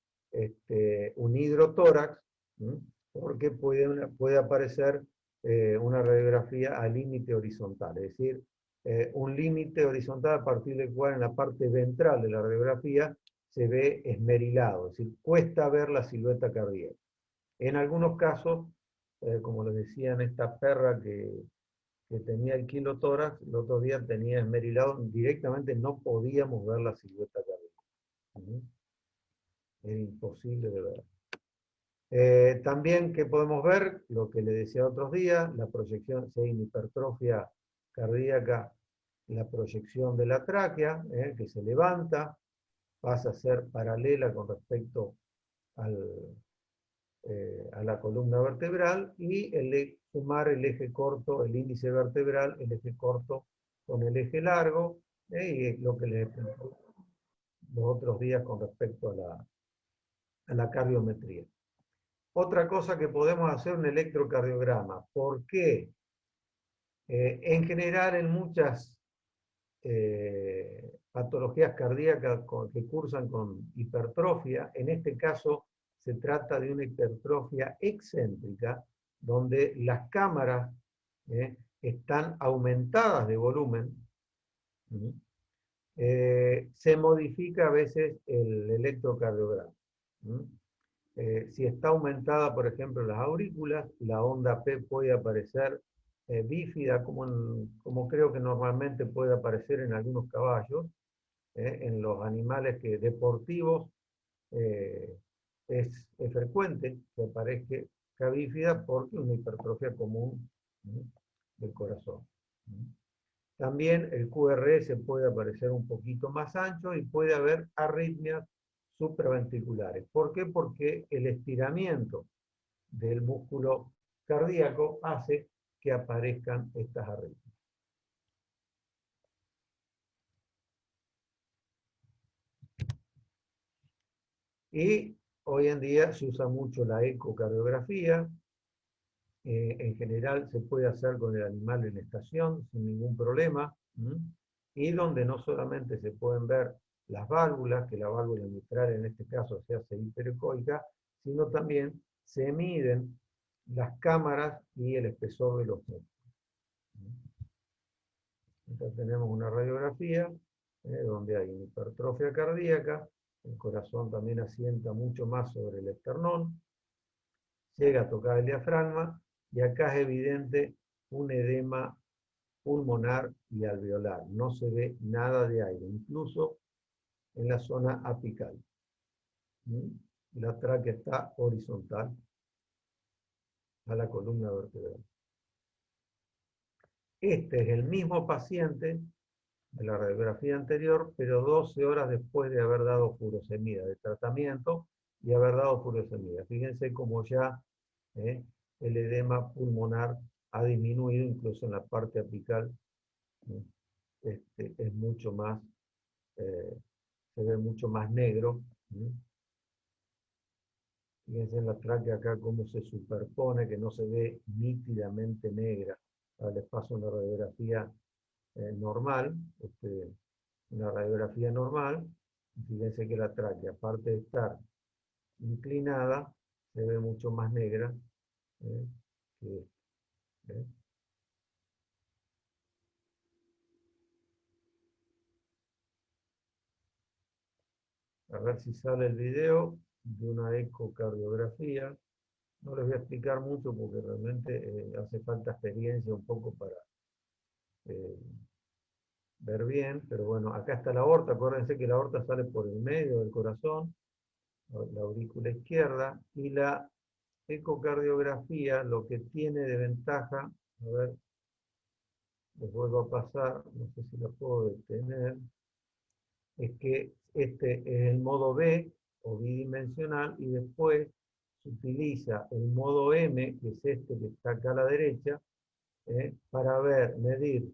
Speaker 1: un hidrotórax, porque puede aparecer una radiografía a límite horizontal, es decir, un límite horizontal a partir del cual en la parte ventral de la radiografía se ve esmerilado, es decir, cuesta ver la silueta cardíaca. En algunos casos, como les decía en esta perra que tenía el kilotórax, el otro día tenía esmerilado, directamente no podíamos ver la silueta cardíaca. Era imposible de ver. También que podemos ver, lo que le decía otros días, la proyección, si hay hipertrofia cardíaca, la proyección de la tráquea, que se levanta, pasa a ser paralela con respecto a la columna vertebral, y sumar el eje corto, el índice vertebral, el eje corto con el eje largo, y es lo que les expliqué los otros días con respecto a la cardiometría. Otra cosa que podemos hacer, un electrocardiograma. ¿Por qué? En general, en muchas patologías cardíacas que cursan con hipertrofia, en este caso se trata de una hipertrofia excéntrica, donde las cámaras están aumentadas de volumen. Se modifica a veces el electrocardiograma. Si está aumentada, por ejemplo, las aurículas, la onda P puede aparecer bífida, como creo que normalmente puede aparecer en algunos caballos. En los animales deportivos es frecuente que aparezca bífida porque es una hipertrofia común del corazón. También el QRS puede aparecer un poquito más ancho y puede haber arritmias supraventriculares. ¿Por qué? Porque el estiramiento del músculo cardíaco hace que aparezcan estas arritmias. Y hoy en día se usa mucho la ecocardiografía. En general se puede hacer con el animal en estación sin ningún problema. Y donde no solamente se pueden ver las válvulas, que la válvula mitral en este caso se hace hiperecoica, sino también se miden las cámaras y el espesor de los músculos. Entonces tenemos una radiografía donde hay una hipertrofia cardíaca, el corazón también asienta mucho más sobre el esternón, llega a tocar el diafragma, y acá es evidente un edema pulmonar y alveolar. No se ve nada de aire, incluso en la zona apical. La tráquea está horizontal a la columna vertebral. Este es el mismo paciente de la radiografía anterior, pero 12 horas después de haber dado furosemida de tratamiento y haber dado furosemida. Fíjense cómo ya el edema pulmonar ha disminuido, incluso en la parte apical es mucho más, se ve mucho más negro. Fíjense en la tráquea acá cómo se superpone, que no se ve nítidamente negra. Ahora les paso una radiografía normal, una radiografía normal. Fíjense que la tráquea, aparte de estar inclinada, se ve mucho más negra que esta. A ver si sale el video de una ecocardiografía. No les voy a explicar mucho porque realmente hace falta experiencia un poco para ver bien, pero bueno, acá está la aorta. Acuérdense que la aorta sale por el medio del corazón, la aurícula izquierda, y la ecocardiografía lo que tiene de ventaja, a ver, les vuelvo a pasar, no sé si la puedo detener, es que este es el modo B o bidimensional, y después se utiliza el modo M, que es este que está acá a la derecha, para medir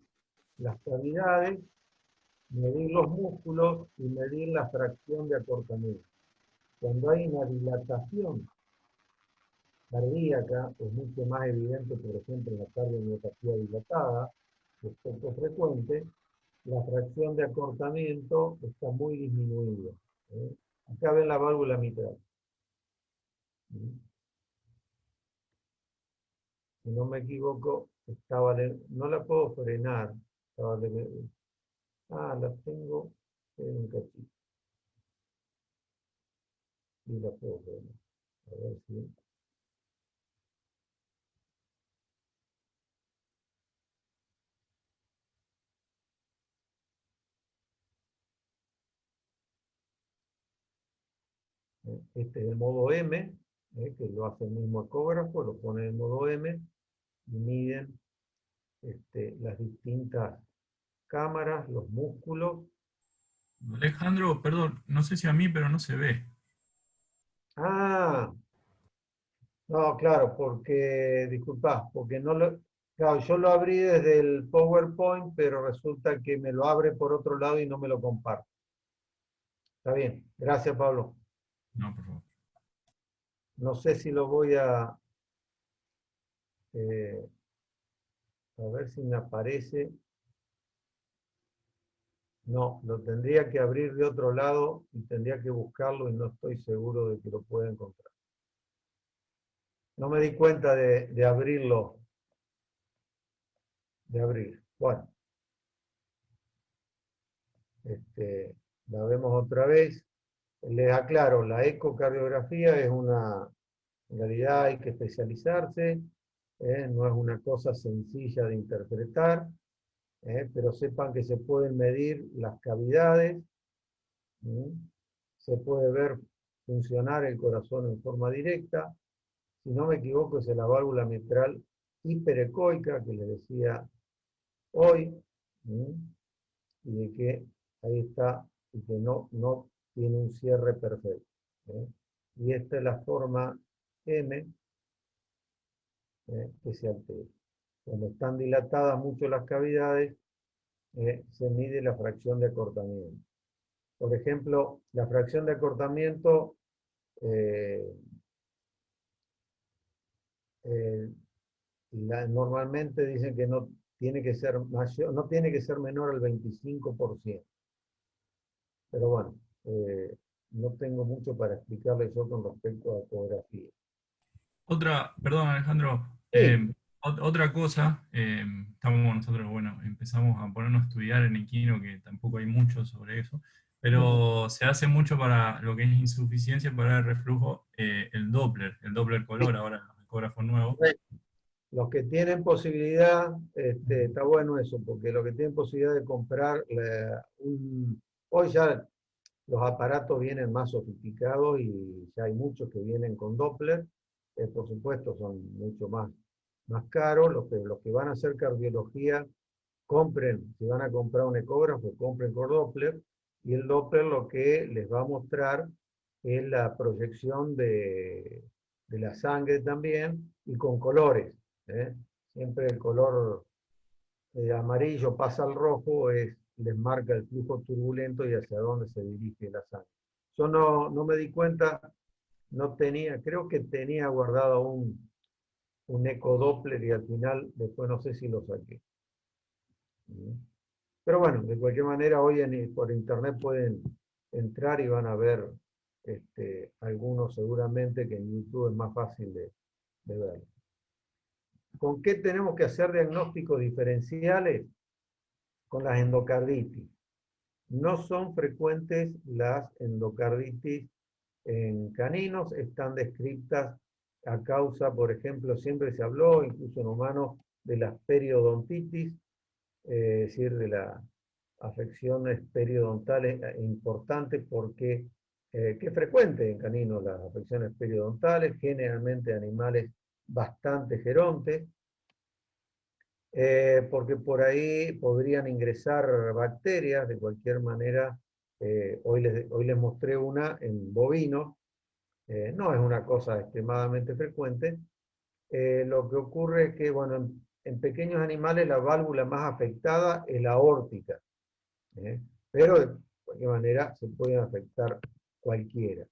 Speaker 1: las cavidades, medir los músculos y medir la fracción de acortamiento. Cuando hay una dilatación cardíaca, es mucho más evidente, por ejemplo, en la cardiomiopatía dilatada, que es poco frecuente, la fracción de acortamiento está muy disminuida. Acá ven la válvula mitral. Si no me equivoco, no la puedo frenar. La tengo en un cachito. Y la puedo frenar. A ver si... Este es el modo M, que lo hace el mismo ecógrafo, lo pone en modo M y miden las distintas cámaras, los músculos.
Speaker 3: Alejandro, perdón, no sé si a mí, pero no se ve.
Speaker 1: Ah, no, claro, disculpa, porque no lo, claro, yo lo abrí desde el PowerPoint, pero resulta que me lo abre por otro lado y no me lo comparte. Está bien, gracias Pablo.
Speaker 3: No, por favor.
Speaker 1: No sé si lo voy a ver si me aparece. No, lo tendría que abrir de otro lado y tendría que buscarlo y no estoy seguro de que lo pueda encontrar. No me di cuenta de abrirlo. De abrir. Bueno. La vemos otra vez. Les aclaro, la ecocardiografía es una, en realidad hay que especializarse, no es una cosa sencilla de interpretar, pero sepan que se pueden medir las cavidades, se puede ver funcionar el corazón en forma directa. Si no me equivoco, es la válvula mitral hiperecoica que les decía hoy, y de que ahí está, y que no tiene un cierre perfecto. Y esta es la forma M que se altera. Cuando están dilatadas mucho las cavidades, se mide la fracción de acortamiento. Por ejemplo, la fracción de acortamiento normalmente dicen que no tiene que ser mayor, no tiene que ser menor al 25%. Pero bueno, no tengo mucho para explicarles yo con respecto a ecografía.
Speaker 3: Perdón Alejandro,
Speaker 1: Sí.
Speaker 3: otra cosa, estamos nosotros, bueno, empezamos a ponernos a estudiar en equino, que tampoco hay mucho sobre eso, pero se hace mucho para lo que es insuficiencia para el reflujo, el Doppler color, ahora el ecógrafo nuevo.
Speaker 1: Los que tienen posibilidad, está bueno eso, porque los que tienen posibilidad de comprar, hoy ya los aparatos vienen más sofisticados y ya hay muchos que vienen con Doppler, por supuesto son mucho más caros. Los que van a hacer cardiología, compren, si van a comprar un ecógrafo, compren con Doppler, y el Doppler lo que les va a mostrar es la proyección de la sangre también, y con colores. Siempre el color amarillo pasa al rojo, les marca el flujo turbulento y hacia dónde se dirige la sangre. Yo no me di cuenta, creo que tenía guardado un ecodoppler y al final después no sé si lo saqué. Pero bueno, de cualquier manera hoy por internet pueden entrar y van a ver algunos seguramente que en YouTube es más fácil de ver. ¿Con qué tenemos que hacer diagnósticos diferenciales? Con las endocarditis. No son frecuentes las endocarditis en caninos, están descritas a causa, por ejemplo, siempre se habló, incluso en humanos, de las periodontitis, es decir, de las afecciones periodontales importantes porque, que es frecuente en caninos las afecciones periodontales, generalmente animales bastante gerontes, porque por ahí podrían ingresar bacterias, de cualquier manera. Hoy les mostré una en bovinos, no es una cosa extremadamente frecuente. Lo que ocurre es que, bueno, en pequeños animales la válvula más afectada es la aórtica, pero de cualquier manera se pueden afectar cualquiera.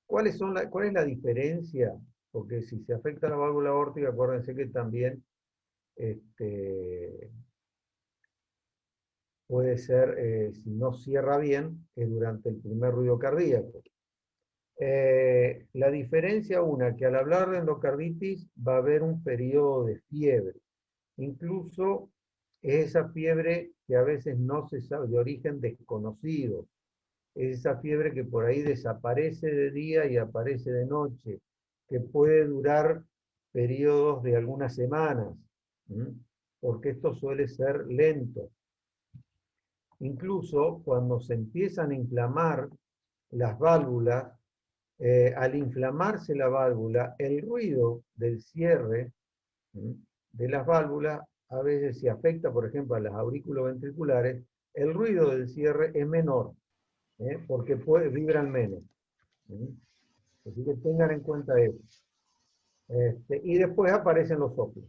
Speaker 1: ¿Cuál es la diferencia? Porque si se afecta la válvula aórtica, acuérdense que también puede ser, si no cierra bien, es durante el primer ruido cardíaco. La diferencia, que al hablar de endocarditis va a haber un periodo de fiebre. Incluso es esa fiebre que a veces no se sabe, de origen desconocido. Es esa fiebre que por ahí desaparece de día y aparece de noche, que puede durar periodos de algunas semanas, porque esto suele ser lento. Incluso cuando se empiezan a inflamar las válvulas, al inflamarse la válvula, el ruido del cierre de las válvulas a veces se afecta, por ejemplo, a las auriculoventriculares, el ruido del cierre es menor, porque vibran menos. Así que tengan en cuenta eso. Y después aparecen los soplos.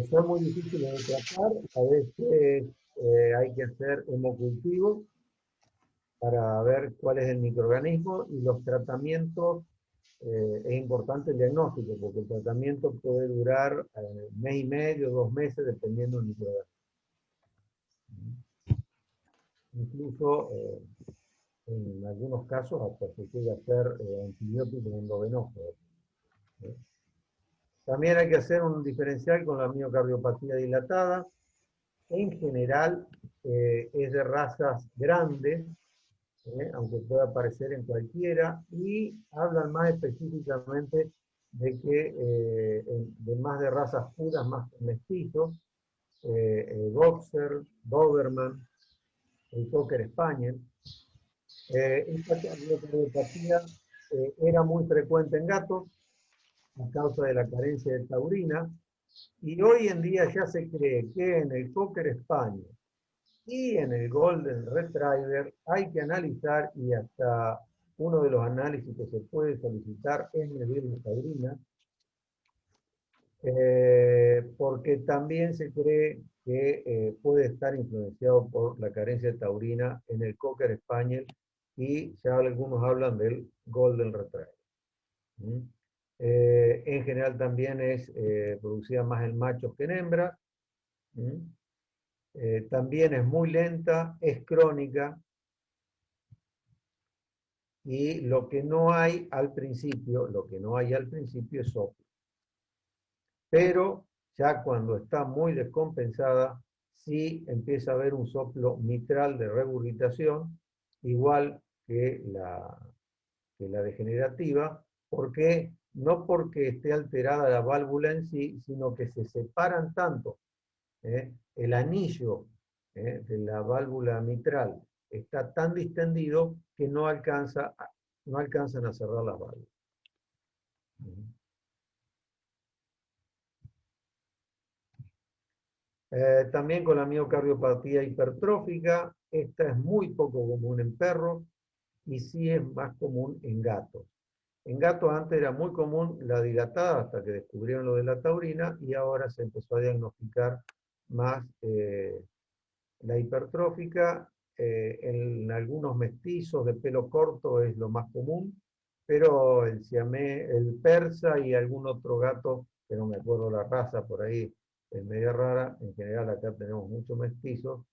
Speaker 1: Son muy difíciles de tratar, a veces hay que hacer hemocultivo para ver cuál es el microorganismo, y los tratamientos, es importante el diagnóstico, porque el tratamiento puede durar mes y medio, 2 meses, dependiendo del microorganismo. Incluso en algunos casos hasta se llega a hacer antibiótico endovenoso. También hay que hacer un diferencial con la miocardiopatía dilatada. En general es de razas grandes, aunque pueda aparecer en cualquiera, y hablan más específicamente de que de más de razas puras, más que mestizos, Boxer, Doberman, el Cocker Spaniel. Esta miocardiopatía era muy frecuente en gatos a causa de la carencia de taurina, y hoy en día ya se cree que en el Cocker Spaniel y en el Golden Retriever hay que analizar, y hasta uno de los análisis que se puede solicitar es medir la taurina, porque también se cree que puede estar influenciado por la carencia de taurina en el Cocker Spaniel, y ya algunos hablan del Golden Retriever. En general también es producida más en machos que en hembras. También es muy lenta, es crónica, y lo que no hay al principio es soplo. Pero ya cuando está muy descompensada, sí empieza a haber un soplo mitral de regurgitación, igual que la degenerativa, porque no porque esté alterada la válvula en sí, sino que se separan tanto. El anillo de la válvula mitral está tan distendido que no alcanzan a cerrar las válvulas. También con la miocardiopatía hipertrófica, esta es muy poco común en perros y sí es más común en gatos. En gatos antes era muy común la dilatada hasta que descubrieron lo de la taurina, y ahora se empezó a diagnosticar más la hipertrófica. En algunos mestizos de pelo corto es lo más común, pero el siamés, el persa y algún otro gato, que no me acuerdo la raza, por ahí es media rara. En general acá tenemos muchos mestizos.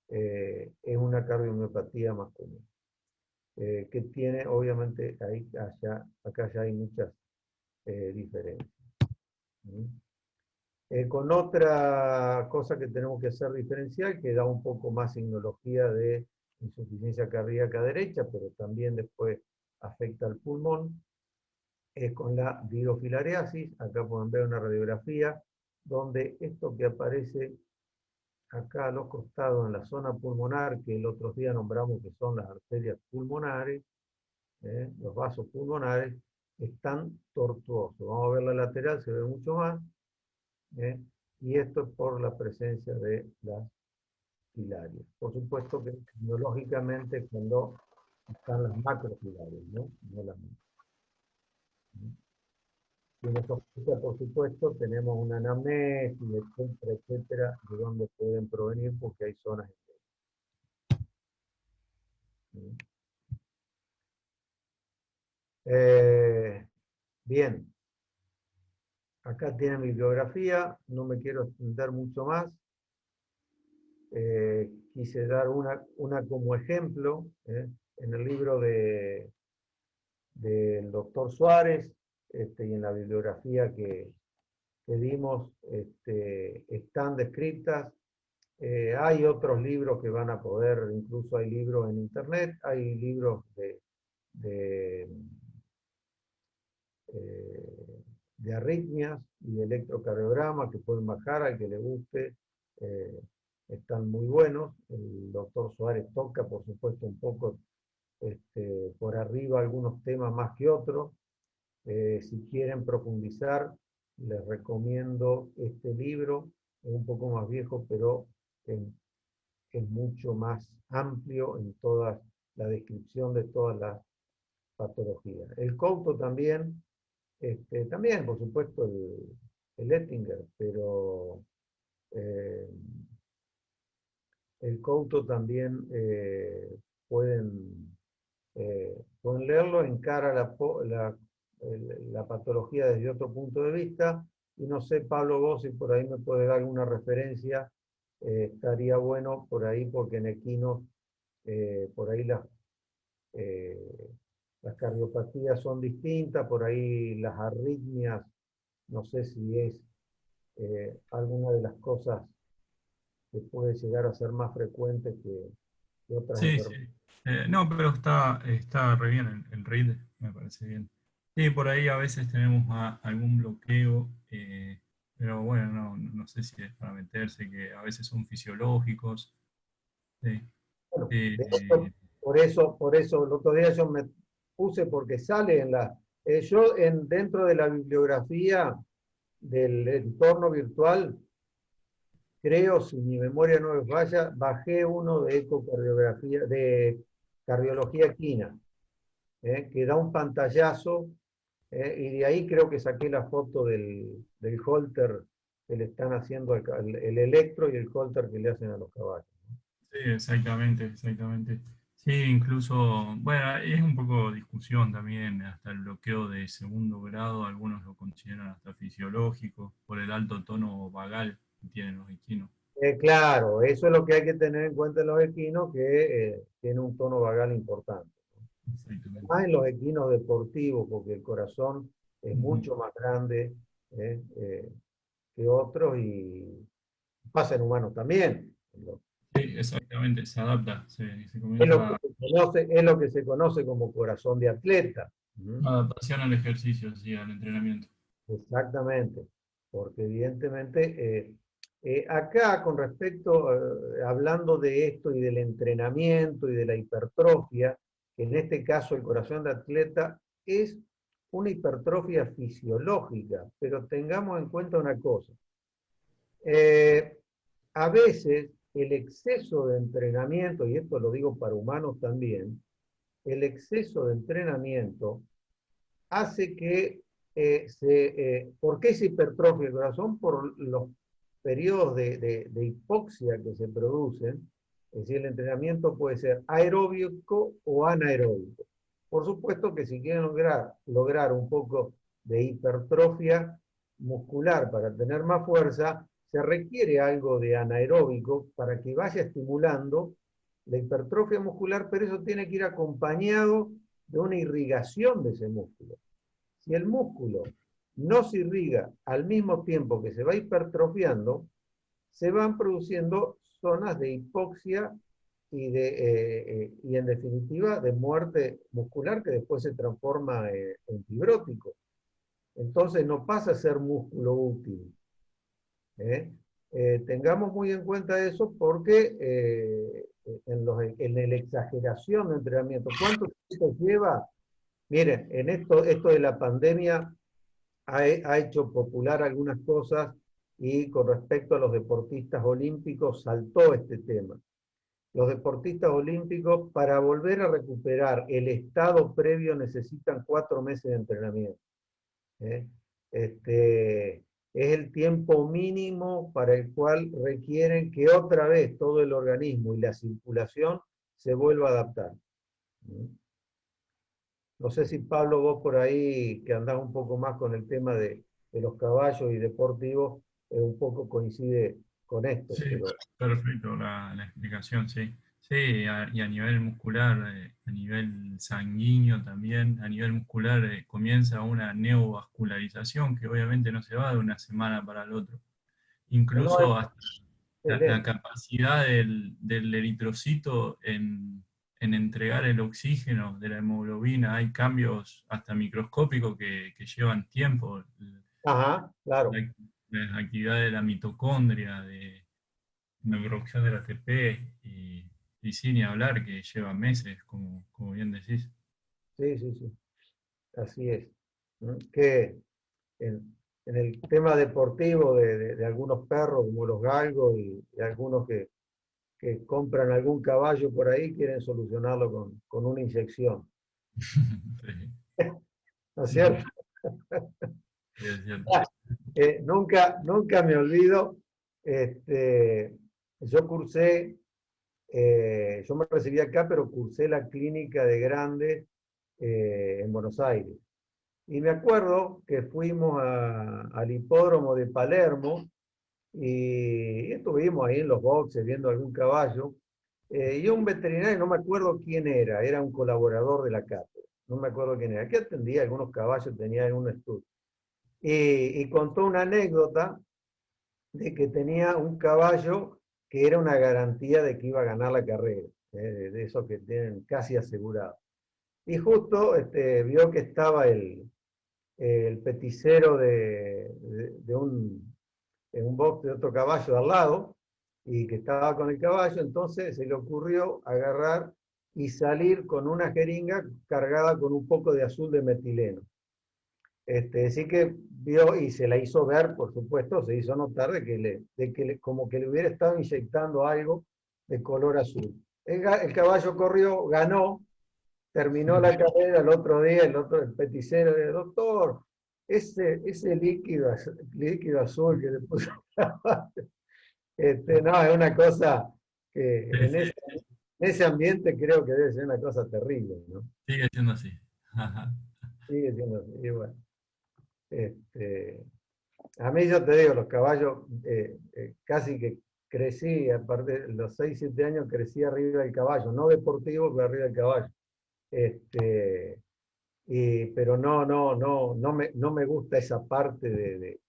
Speaker 1: Es una cardiomiopatía más común, que tiene, obviamente, acá ya hay muchas diferencias. Con otra cosa que tenemos que hacer diferencial, que da un poco más signología de insuficiencia cardíaca derecha, pero también después afecta al pulmón, es con la dirofilariasis. Acá pueden ver una radiografía donde esto que aparece acá a los costados en la zona pulmonar, que el otro día nombramos que son las arterias pulmonares, los vasos pulmonares, están tortuosos. Vamos a ver la lateral, se ve mucho más. Y esto es por la presencia de las filarias. Por supuesto que biológicamente cuando están las macrofilarias, ¿no? No las micro. Y en estos casos, por supuesto, tenemos una anamnesis, etcétera, etcétera, de dónde pueden provenir, porque hay zonas bien. Acá tienen mi bibliografía, no me quiero extender mucho más. Quise dar una como ejemplo, en el libro del doctor Suárez, y en la bibliografía que dimos, están descritas. Hay otros libros que van a poder, incluso hay libros en internet, hay libros de arritmias y de electrocardiograma que pueden bajar al que le guste. Están muy buenos. El doctor Suárez toca, por supuesto, un poco por arriba algunos temas más que otros. Si quieren profundizar, les recomiendo este libro. Es un poco más viejo, pero es mucho más amplio en toda la descripción de todas las patologías. El Couto también, también, por supuesto, el Ettinger, pero el Couto también pueden leerlo, encara la patología desde otro punto de vista. Y no sé, Pablo, vos si por ahí me puede dar alguna referencia, estaría bueno por ahí, porque en Equino por ahí las cardiopatías son distintas, por ahí las arritmias, no sé si es alguna de las cosas que puede llegar a ser más frecuente que otras
Speaker 3: Sí, sí.
Speaker 1: enfermedades.
Speaker 3: No, pero está re bien el RID, me parece bien. Sí, por ahí a veces tenemos algún bloqueo, pero bueno, no sé si es para meterse, que a veces son fisiológicos. Sí.
Speaker 1: Bueno, de
Speaker 3: Eh,
Speaker 1: hecho, por eso el otro día yo me puse porque sale en la... dentro de la bibliografía del entorno virtual, creo, si mi memoria no me falla, bajé uno de ecocardiografía, de cardiología equina, que da un pantallazo, y de ahí creo que saqué la foto del holter que le están haciendo el electro y el holter que le hacen a los caballos.
Speaker 3: sí, exactamente, exactamente. Sí, incluso, bueno, es un poco discusión también, hasta el bloqueo de segundo grado, algunos lo consideran hasta fisiológico, por el alto tono vagal que tienen los equinos.
Speaker 1: Claro, eso es lo que hay que tener en cuenta en los equinos, que tiene un tono vagal importante.
Speaker 3: Exactamente.
Speaker 1: Más en los equinos deportivos, porque el corazón es
Speaker 3: Ujú.
Speaker 1: mucho más grande eh, eh, que otros y pasa en humanos también.
Speaker 3: Sí, exactamente, se adapta, se
Speaker 1: Es lo
Speaker 3: comienza
Speaker 1: que se conoce, es lo que se conoce como corazón de atleta. ¿Mm?
Speaker 3: adaptación al ejercicio, sí, al entrenamiento.
Speaker 1: Exactamente, porque evidentemente acá con respecto, hablando de esto y del entrenamiento y de la hipertrofia, que en este caso el corazón de atleta es una hipertrofia fisiológica, pero tengamos en cuenta una cosa. Eh, a veces el exceso de entrenamiento, y esto lo digo para humanos también, el exceso de entrenamiento hace que ¿por qué se hipertrofia el corazón? Por los periodos de hipoxia que se producen, es decir, el entrenamiento puede ser aeróbico o anaeróbico. Por supuesto que si quieren lograr un poco de hipertrofia muscular para tener más fuerza, se requiere algo de anaeróbico para que vaya estimulando la hipertrofia muscular, pero eso tiene que ir acompañado de una irrigación de ese músculo. Si el músculo no se irriga al mismo tiempo que se va hipertrofiando, se van produciendo zonas de hipoxia y en definitiva de muerte muscular que después se transforma en fibrótico. Entonces no pasa a ser músculo útil. ¿eh? Tengamos muy en cuenta eso porque en la exageración de entrenamiento, ¿cuánto tiempo lleva? Miren, en esto de la pandemia ha hecho popular algunas cosas y con respecto a los deportistas olímpicos saltó este tema. Los deportistas olímpicos para volver a recuperar el estado previo necesitan 4 meses de entrenamiento. ¿eh? Este, es el tiempo mínimo para el cual requieren que otra vez todo el organismo y la circulación se vuelva a adaptar. No sé si Pablo, vos por ahí, que andás un poco más con el tema de los caballos y deportivos, un poco coincide con esto,
Speaker 3: Sí,
Speaker 1: pero
Speaker 3: perfecto la explicación, sí. Sí, y a nivel muscular, a nivel sanguíneo también, a nivel muscular comienza una neovascularización que obviamente no se va de una semana para el otro.
Speaker 1: no,
Speaker 3: Incluso hasta
Speaker 1: es
Speaker 3: la
Speaker 1: lento.
Speaker 3: capacidad del eritrocito en entregar el oxígeno de la hemoglobina, hay cambios hasta microscópicos que llevan tiempo.
Speaker 1: Ajá, claro.
Speaker 3: La actividad de la mitocondria, de la producción del ATP y sin ni hablar que lleva meses, como bien decís.
Speaker 1: Sí, sí, sí. Así es. Que en el tema deportivo de algunos perros, como los galgos y algunos que compran algún caballo por ahí, quieren solucionarlo con una inyección.
Speaker 3: Sí,
Speaker 1: ¿No es cierto?
Speaker 3: sí, es cierto.
Speaker 1: Nunca me olvido, yo cursé, yo me recibí acá, pero cursé la clínica de Grande en Buenos Aires. Y me acuerdo que fuimos al hipódromo de Palermo y estuvimos ahí en los boxes viendo algún caballo. y un veterinario, no me acuerdo quién era un colaborador de la cátedra, no me acuerdo quién era, que atendía algunos caballos, tenía en un estudio. Y contó una anécdota de que tenía un caballo que era una garantía de que iba a ganar la carrera, de esos que tienen casi asegurado. Y justo vio que estaba el peticero en un box de otro caballo al lado, y que estaba con el caballo, entonces se le ocurrió agarrar y salir con una jeringa cargada con un poco de azul de metileno. Así que vio y se la hizo ver, por supuesto, se hizo notar como que le hubiera estado inyectando algo de color azul. El caballo corrió, ganó, terminó la carrera. El otro día, el peticero, el doctor, ese líquido azul que le puso no, es una cosa que
Speaker 3: Sí, sí,
Speaker 1: en ese ambiente creo que debe ser una cosa terrible, ¿no?
Speaker 3: sigue siendo así. Ajá.
Speaker 1: Sigue siendo así, y bueno. A mí yo te digo, los caballos, casi que crecí, aparte de los 6, 7 años crecí arriba del caballo, no deportivo, pero arriba del caballo. Este, pero no me gusta esa parte de,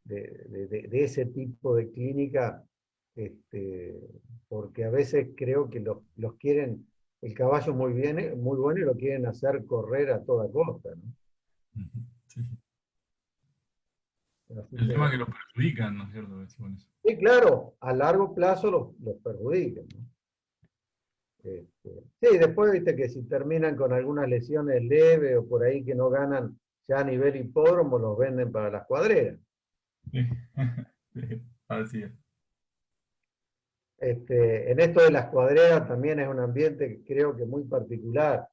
Speaker 1: de ese tipo de clínica, porque a veces creo que los quieren, el caballo muy bien, muy bueno, y lo quieren hacer correr a toda costa, ¿no?
Speaker 3: Ujú. Sí, sí.
Speaker 1: Así
Speaker 3: El
Speaker 1: que
Speaker 3: tema es
Speaker 1: bueno.
Speaker 3: que los perjudican, ¿no es cierto? Con eso.
Speaker 1: Sí, claro, a largo plazo los perjudican, ¿no? Sí, después viste que si terminan con algunas lesiones leves o por ahí que no ganan ya a nivel hipódromo, los venden para las cuadreras.
Speaker 3: Sí. Sí, así es.
Speaker 1: En esto de las cuadreras también es un ambiente que creo que muy particular.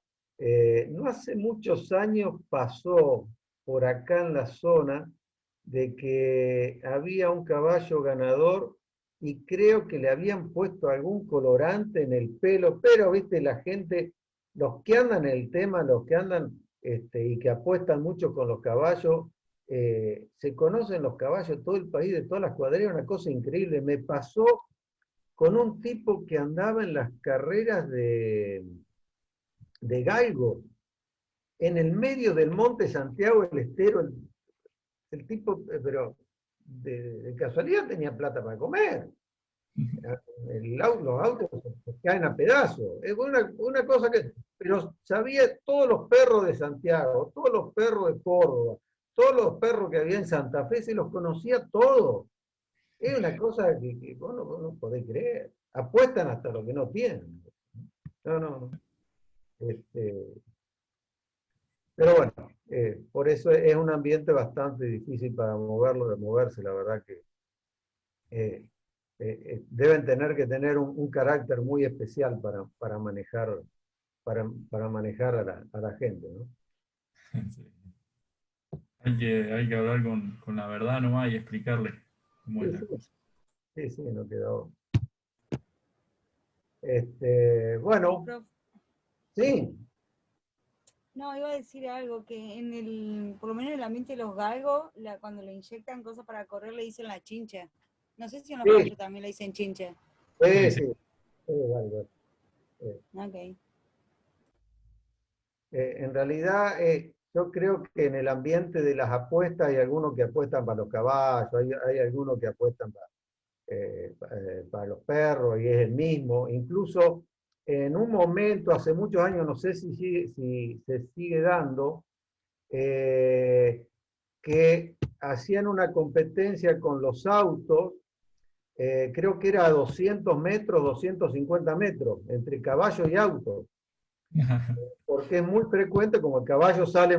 Speaker 1: No hace muchos años pasó por acá en la zona de que había un caballo ganador y creo que le habían puesto algún colorante en el pelo, pero viste, la gente, los que andan en el tema, los que andan y que apuestan mucho con los caballos, se conocen los caballos, todo el país, de todas las cuadreras, una cosa increíble. Me pasó con un tipo que andaba en las carreras de galgo, en el medio del Monte Santiago del Estero. El tipo, pero de casualidad tenía plata para comer. Los autos se caen a pedazos. Es una cosa que. Pero sabía todos los perros de Santiago, todos los perros de Córdoba, todos los perros que había en Santa Fe, se los conocía todos. Es una cosa que vos no podés creer. Apuestan hasta lo que no tienen. No, no. Este, pero bueno, por eso es un ambiente bastante difícil para moverlo, de moverse, la verdad que eh, deben tener que tener un carácter muy especial para manejar a la gente, ¿no?
Speaker 3: Sí. Hay que hablar con la verdad nomás y explicarle cómo es
Speaker 1: Sí,
Speaker 3: la
Speaker 1: sí,
Speaker 3: cosa.
Speaker 1: sí, sí, no quedó.
Speaker 4: Sí,
Speaker 1: Bueno,
Speaker 4: prof.
Speaker 1: sí,
Speaker 4: No, iba a decir algo, que por lo menos en el ambiente de los galgos, cuando le inyectan cosas para correr le dicen la chincha. No sé si en los
Speaker 1: sí,
Speaker 4: caballos también le dicen chincha.
Speaker 3: Sí,
Speaker 1: sí,
Speaker 3: sí.
Speaker 1: sí, vale, vale.
Speaker 4: Ok.
Speaker 1: En realidad, yo creo que en el ambiente de las apuestas hay algunos que apuestan para los caballos, hay algunos que apuestan para los perros, y es el mismo. Incluso en un momento, hace muchos años, no sé si se sigue dando, que hacían una competencia con los autos. Creo que era a 200 metros, 250 metros, entre caballo y auto, porque es muy frecuente, como el caballo sale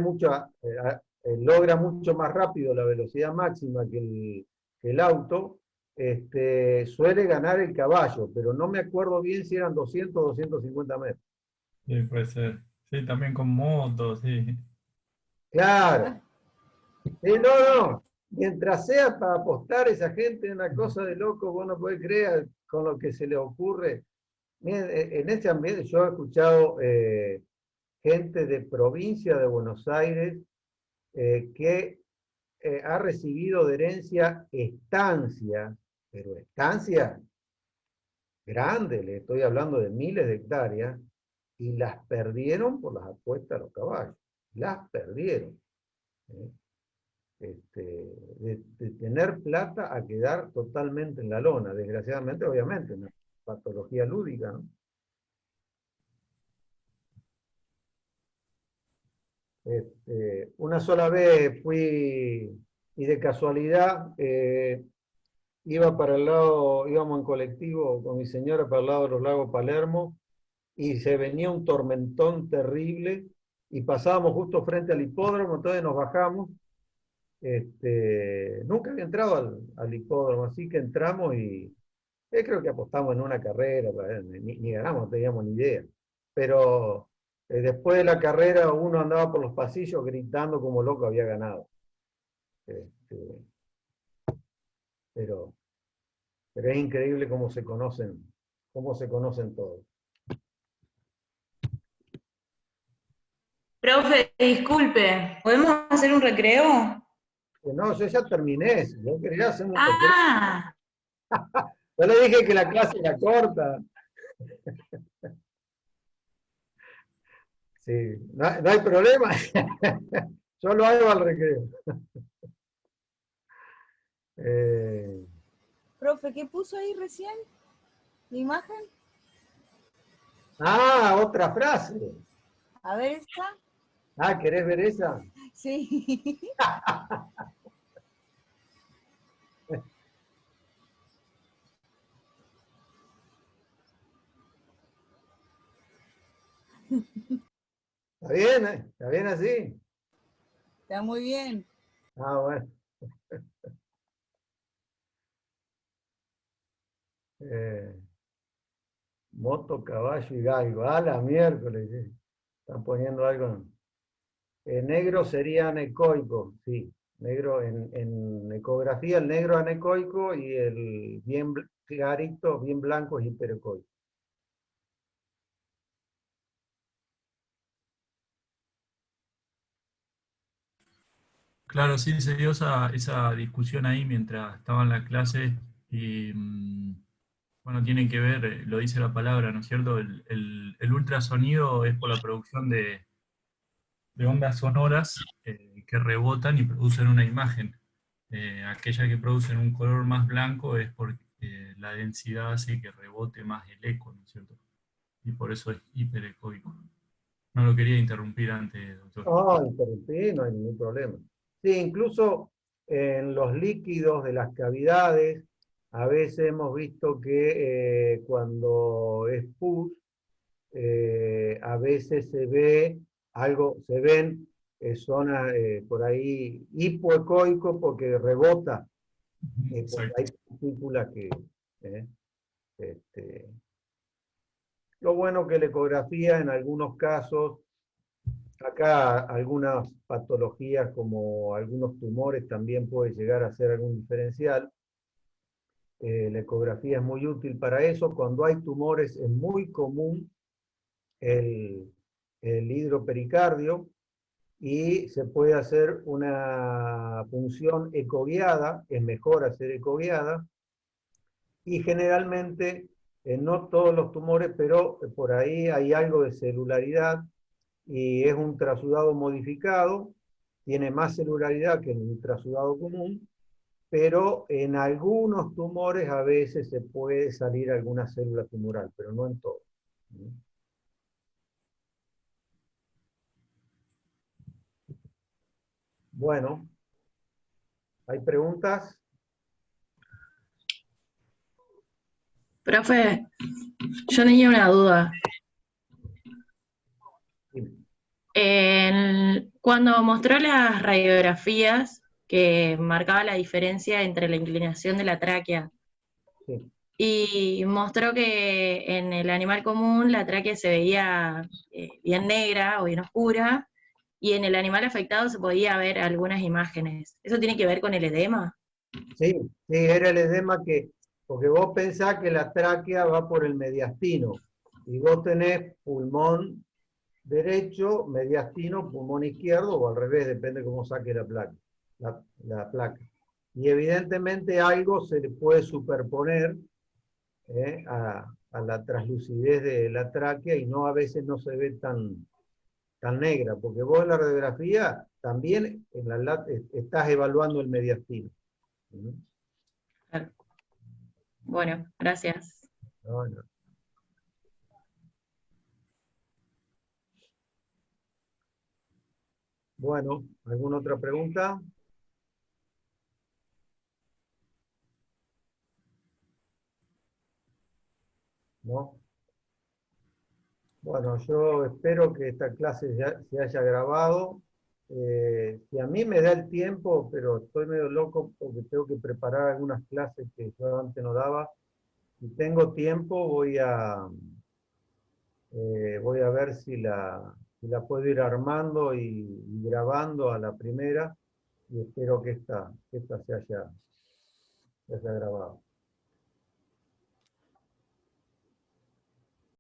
Speaker 1: logra mucho más rápido la velocidad máxima que el auto, suele ganar el caballo, pero no me acuerdo bien si eran 200 o 250 metros.
Speaker 3: Sí, puede ser. Sí, también con motos, sí.
Speaker 1: Claro, no. Mientras sea para apostar, esa gente es una cosa de loco, vos no podés creer con lo que se le ocurre. Miren, en este ambiente yo he escuchado gente de provincia de Buenos Aires que ha recibido de herencia estancias, pero estancias grandes, le estoy hablando de miles de hectáreas, y las perdieron por las apuestas de los caballos. Las perdieron. ¿Eh? De tener plata a quedar totalmente en la lona, desgraciadamente, obviamente, una patología lúdica, ¿no? Una sola vez fui, y de casualidad, íbamos en colectivo con mi señora para el lado de los lagos Palermo, y se venía un tormentón terrible, y pasábamos justo frente al hipódromo, entonces nos bajamos. Nunca había entrado al hipódromo, así que entramos y creo que apostamos en una carrera, ni ganamos, no teníamos ni idea. Pero después de la carrera uno andaba por los pasillos gritando como loco había ganado. Este, pero es increíble cómo se conocen todos.
Speaker 5: Profe, disculpe, ¿podemos hacer un recreo?
Speaker 1: No, yo ya terminé, si yo quería hacer un
Speaker 5: Ah,
Speaker 1: recreo. Yo le dije que la clase era corta. Sí, no hay problema. Yo lo hago al recreo.
Speaker 4: Profe, ¿qué puso ahí recién? ¿La imagen?
Speaker 1: Otra frase.
Speaker 4: A ver esta.
Speaker 1: ¿Querés ver esa?
Speaker 4: Sí.
Speaker 1: ¿Está bien? ¿Está bien así?
Speaker 4: Está muy bien.
Speaker 1: Bueno. Moto, caballo y galgo. La miércoles. Están poniendo algo. Negro sería anecoico, sí. Negro en ecografía, el negro anecoico, y el bien clarito, bien blanco es hiperecoico.
Speaker 3: Claro, sí, se dio esa discusión ahí mientras estaba en la clase y, bueno, tiene que ver, lo dice la palabra, ¿no es cierto? El ultrasonido es por la producción de ondas sonoras que rebotan y producen una imagen. Aquellas que producen un color más blanco es porque la densidad hace que rebote más el eco, ¿no es cierto? Y por eso es hiperecoico. No lo quería interrumpir antes, doctor.
Speaker 1: No, interrumpí, no hay ningún problema. Sí, incluso en los líquidos de las cavidades, a veces hemos visto que cuando es pus, a veces se ven zonas por ahí hipoecoico porque rebota, porque
Speaker 3: Exacto.
Speaker 1: hay partículas que... lo bueno que la ecografía en algunos casos, acá algunas patologías como algunos tumores también puede llegar a ser algún diferencial. La ecografía es muy útil para eso. Cuando hay tumores es muy común el hidropericardio, y se puede hacer una punción ecoguiada, es mejor hacer ecoguiada, y generalmente, no todos los tumores, pero por ahí hay algo de celularidad, y es un trasudado modificado, tiene más celularidad que el trasudado común, pero en algunos tumores a veces se puede salir alguna célula tumoral, pero no en todos. Bueno, ¿hay preguntas?
Speaker 5: profe, yo tenía una duda. Cuando mostró las radiografías que marcaba la diferencia entre la inclinación de la tráquea,
Speaker 1: Sí.
Speaker 5: y mostró que en el animal común la tráquea se veía bien negra o bien oscura, y en el animal afectado se podía ver algunas imágenes. ¿Eso tiene que ver con el edema?
Speaker 1: Sí, era el edema porque vos pensás que la tráquea va por el mediastino, y vos tenés pulmón derecho, mediastino, pulmón izquierdo, o al revés, depende cómo saque la placa. Y evidentemente algo se le puede superponer a la translucidez de la tráquea y no a veces no se ve tan negra, porque vos en la radiografía también estás evaluando el mediastino.
Speaker 5: Claro. Bueno, gracias.
Speaker 1: Bueno. Bueno, ¿alguna otra pregunta? ¿No? Bueno, yo espero que esta clase se haya grabado. Si a mí me da el tiempo, pero estoy medio loco porque tengo que preparar algunas clases que yo antes no daba. Si tengo tiempo, voy a ver si la puedo ir armando y grabando a la primera. Y espero que esta se haya grabado.